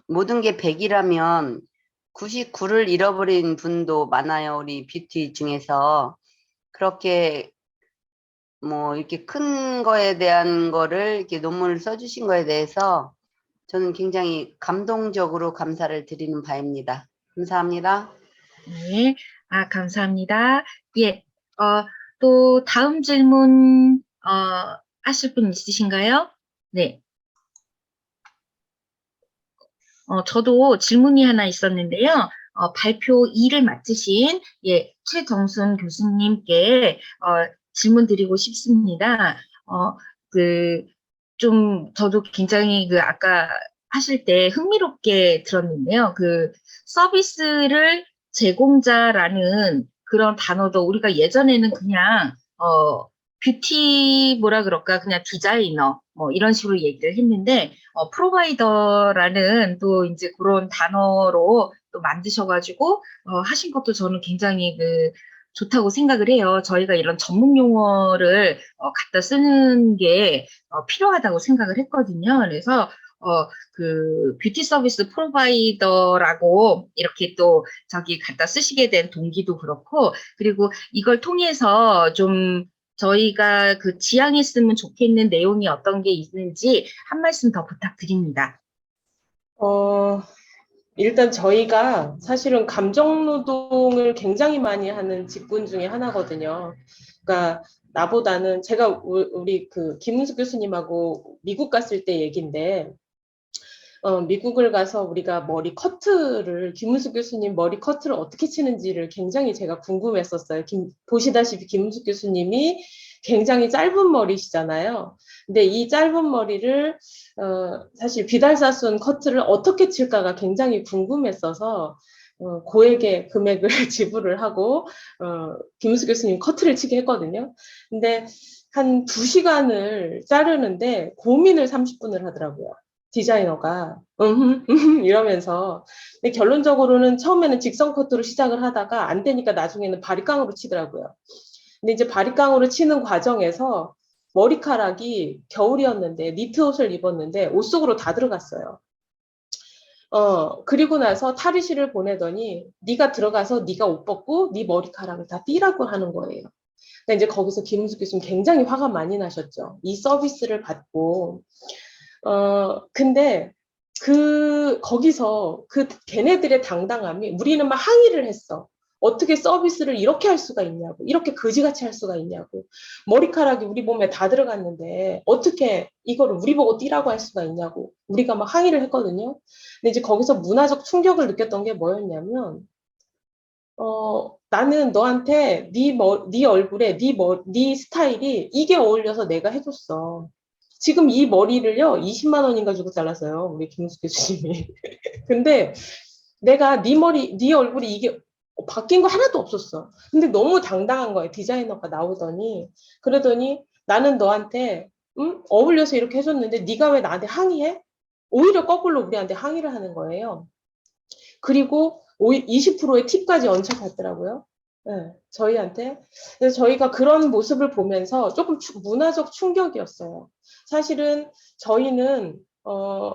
모든 게 100이라면 99를 잃어버린 분도 많아요. 우리 뷰티 중에서. 그렇게 뭐 이렇게 큰 거에 대한 거를 이렇게 논문을 써주신 거에 대해서 저는 굉장히 감동적으로 감사를 드리는 바입니다. 감사합니다. 네, 감사합니다. 예, 또 다음 질문 하실 분 있으신가요? 네. 저도 질문이 하나 있었는데요. 발표 2를 맡으신 최정순 교수님께 질문 드리고 싶습니다. 저도 굉장히 아까 하실 때 흥미롭게 들었는데요. 서비스를 제공자라는 그런 단어도 우리가 예전에는 그냥 뷰티 그냥 디자이너 이런 식으로 얘기를 했는데 프로바이더라는 또 이제 그런 단어로 또 만드셔가지고 하신 것도 저는 굉장히 좋다고 생각을 해요. 저희가 이런 전문 용어를 갖다 쓰는 게 필요하다고 생각을 했거든요. 그래서 뷰티 서비스 프로바이더라고 이렇게 또 갖다 쓰시게 된 동기도 그렇고, 그리고 이걸 통해서 좀 저희가 지향했으면 좋겠는 내용이 어떤 게 있는지 한 말씀 더 부탁드립니다. 일단 저희가 사실은 감정 노동을 굉장히 많이 하는 직군 중에 하나거든요. 그러니까 나보다는 제가 우리 김은숙 교수님하고 미국 갔을 때 얘기인데, 미국을 가서 우리가 김은숙 교수님 머리 커트를 어떻게 치는지를 굉장히 제가 궁금했었어요. 보시다시피 김은숙 교수님이 굉장히 짧은 머리시잖아요. 근데 이 짧은 머리를 사실 비달사순 커트를 어떻게 칠까가 굉장히 궁금했어서 고액의 금액을 지불을 하고 김은숙 교수님 커트를 치게 했거든요. 근데 한 2시간을 자르는데 고민을 30분을 하더라고요. 디자이너가 이러면서. 근데 결론적으로는 처음에는 직선 커트로 시작을 하다가 안 되니까 나중에는 바리깡으로 치더라고요. 근데 이제 바리깡으로 치는 과정에서 머리카락이 겨울이었는데 니트 옷을 입었는데 옷 속으로 다 들어갔어요. 그리고 나서 탈의실을 보내더니 네가 들어가서 네가 옷 벗고 네 머리카락을 다 띠라고 하는 거예요. 근데 이제 거기서 김은숙 교수님 굉장히 화가 많이 나셨죠. 이 서비스를 받고. 근데 거기서 걔네들의 당당함이, 우리는 막 항의를 했어. 어떻게 서비스를 이렇게 할 수가 있냐고, 이렇게 거지같이 할 수가 있냐고. 머리카락이 우리 몸에 다 들어갔는데 어떻게 이거를 우리 보고 띠라고 할 수가 있냐고 우리가 막 항의를 했거든요. 근데 이제 거기서 문화적 충격을 느꼈던 게 뭐였냐면, 나는 너한테 네 얼굴에 네 스타일이 이게 어울려서 내가 해줬어. 지금 이 머리를요 20만 원인가 주고 잘랐어요, 우리 김은숙 교수님이. 근데 내가 네 얼굴이 이게 바뀐 거 하나도 없었어. 근데 너무 당당한 거예요. 디자이너가 나오더니. 그러더니 나는 너한테 어울려서 이렇게 해줬는데 네가 왜 나한테 항의해? 오히려 거꾸로 우리한테 항의를 하는 거예요. 그리고 20%의 팁까지 얹혀갔더라고요. 네, 저희한테. 그래서 저희가 그런 모습을 보면서 조금 문화적 충격이었어요. 사실은 저희는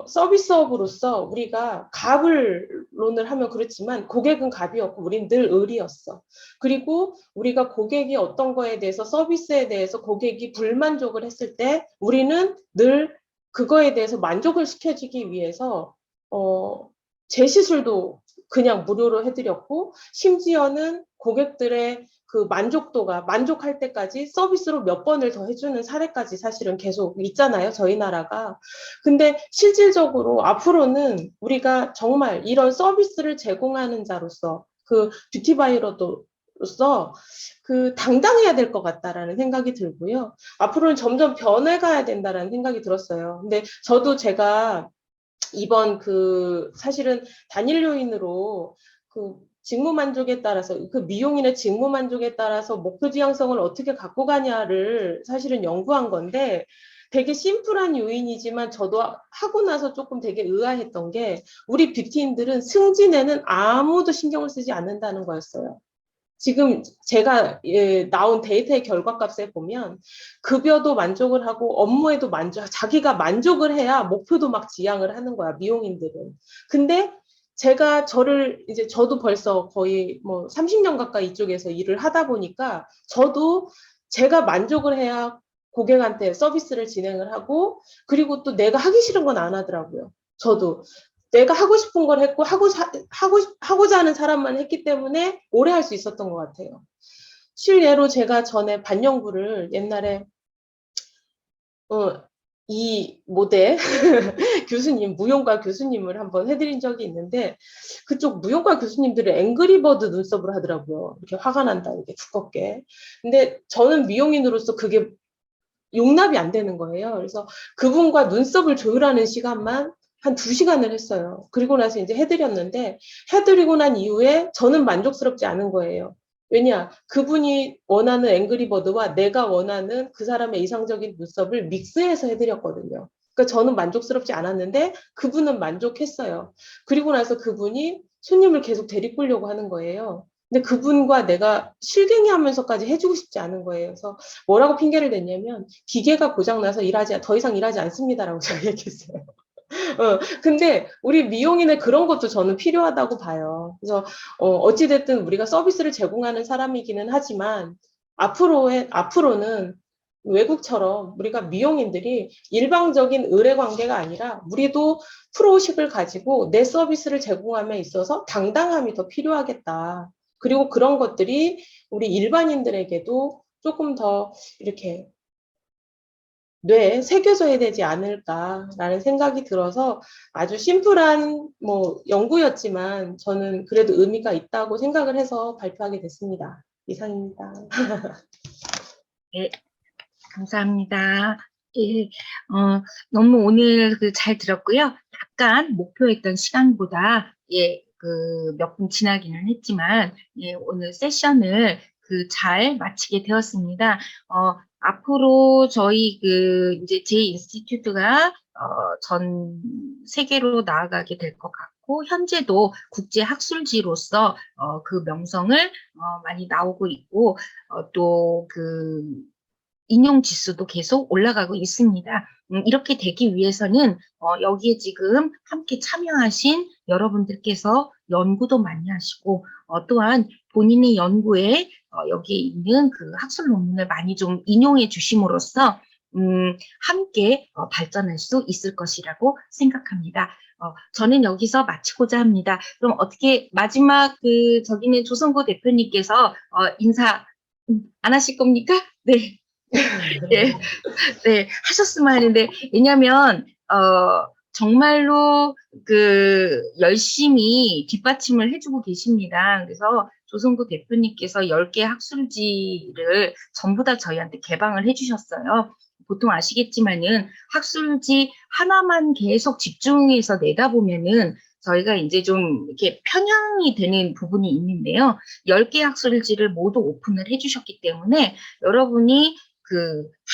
서비스업으로서 우리가 갑을론을 하면 그렇지만 고객은 갑이었고 우린 늘 을이었어. 그리고 우리가 고객이 어떤 거에 대해서, 서비스에 대해서 고객이 불만족을 했을 때 우리는 늘 그거에 대해서 만족을 시켜주기 위해서 재시술도 그냥 무료로 해드렸고, 심지어는 고객들의 그 만족도가 만족할 때까지 서비스로 몇 번을 더 해주는 사례까지 사실은 계속 있잖아요, 저희 나라가. 근데 실질적으로 앞으로는 우리가 정말 이런 서비스를 제공하는 자로서 뷰티바이러도 로서 그 당당해야 될 것 같다라는 생각이 들고요. 앞으로는 점점 변해가야 된다라는 생각이 들었어요. 근데 저도 제가 이번 사실은 단일 요인으로 직무 만족에 따라서 미용인의 직무 만족에 따라서 목표 지향성을 어떻게 갖고 가냐를 사실은 연구한 건데 되게 심플한 요인이지만 저도 하고 나서 조금 되게 의아했던 게 우리 뷰티인들은 승진에는 아무도 신경을 쓰지 않는다는 거였어요. 지금 제가 나온 데이터의 결과값에 보면 급여도 만족을 하고 업무에도 자기가 만족을 해야 목표도 막 지향을 하는 거야, 미용인들은. 근데 저도 벌써 거의 뭐 30년 가까이 이쪽에서 일을 하다 보니까 저도 제가 만족을 해야 고객한테 서비스를 진행을 하고 그리고 또 내가 하기 싫은 건 안 하더라고요. 저도. 내가 하고 싶은 걸 했고 하고자 하는 사람만 했기 때문에 오래 할 수 있었던 것 같아요. 실례로 제가 전에 반영구를 옛날에 이 모델 교수님, 무용과 교수님을 한번 해드린 적이 있는데 그쪽 무용과 교수님들이 앵그리버드 눈썹을 하더라고요. 이렇게 화가 난다, 이렇게 두껍게. 근데 저는 미용인으로서 그게 용납이 안 되는 거예요. 그래서 그분과 눈썹을 조율하는 시간만 한 2시간을 했어요. 그리고 나서 이제 해드렸는데 해드리고 난 이후에 저는 만족스럽지 않은 거예요. 왜냐? 그분이 원하는 앵그리버드와 내가 원하는 그 사람의 이상적인 눈썹을 믹스해서 해드렸거든요. 그러니까 저는 만족스럽지 않았는데 그분은 만족했어요. 그리고 나서 그분이 손님을 계속 데리고려고 하는 거예요. 근데 그분과 내가 실갱이 하면서까지 해주고 싶지 않은 거예요. 그래서 뭐라고 핑계를 댔냐면 기계가 고장나서 더 이상 일하지 않습니다라고 제가 얘기했어요. 근데 우리 미용인의 그런 것도 저는 필요하다고 봐요. 그래서 어찌됐든 우리가 서비스를 제공하는 사람이기는 하지만 앞으로는 외국처럼 우리가 미용인들이 일방적인 의뢰 관계가 아니라 우리도 프로의식을 가지고 내 서비스를 제공함에 있어서 당당함이 더 필요하겠다. 그리고 그런 것들이 우리 일반인들에게도 조금 더 이렇게 뇌에 새겨져야 되지 않을까라는 생각이 들어서 아주 심플한 연구였지만 저는 그래도 의미가 있다고 생각을 해서 발표하게 됐습니다. 이상입니다. 네, 감사합니다. 예, 너무 오늘 잘 들었고요. 약간 목표했던 시간보다 몇 분 지나기는 했지만 오늘 세션을 잘 마치게 되었습니다. 앞으로 저희 이제 제 인스티튜트가 전 세계로 나아가게 될 것 같고 현재도 국제 학술지로서 그 명성을 많이 나오고 있고 또 인용 지수도 계속 올라가고 있습니다. 이렇게 되기 위해서는 여기에 지금 함께 참여하신 여러분들께서 연구도 많이 하시고 또한 본인의 연구에 여기에 있는 학술 논문을 많이 좀 인용해 주심으로써 함께 발전할 수 있을 것이라고 생각합니다. 저는 여기서 마치고자 합니다. 그럼 어떻게 마지막 저기는 조성구 대표님께서 인사 안 하실 겁니까? 네. 네, 네, 하셨으면 하는데, 왜냐면, 정말로 열심히 뒷받침을 해주고 계십니다. 그래서 조성구 대표님께서 10개 학술지를 전부 다 저희한테 개방을 해주셨어요. 보통 아시겠지만은 학술지 하나만 계속 집중해서 내다보면은 저희가 이제 좀 이렇게 편향이 되는 부분이 있는데요. 10개 학술지를 모두 오픈을 해주셨기 때문에 여러분이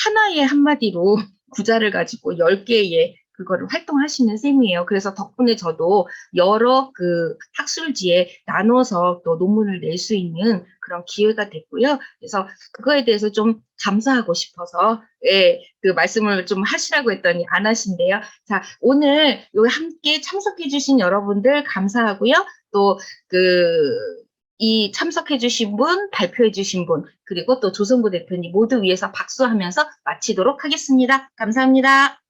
하나의 한마디로 구자를 가지고 10개의 그거를 활동하시는 셈이에요. 그래서 덕분에 저도 여러 학술지에 나눠서 또 논문을 낼 수 있는 그런 기회가 됐고요. 그래서 그거에 대해서 좀 감사하고 싶어서 말씀을 좀 하시라고 했더니 안 하신대요. 자, 오늘 여기 함께 참석해 주신 여러분들 감사하고요. 또 이 참석해 주신 분, 발표해 주신 분, 그리고 또 조성구 대표님 모두 위해서 박수하면서 마치도록 하겠습니다. 감사합니다.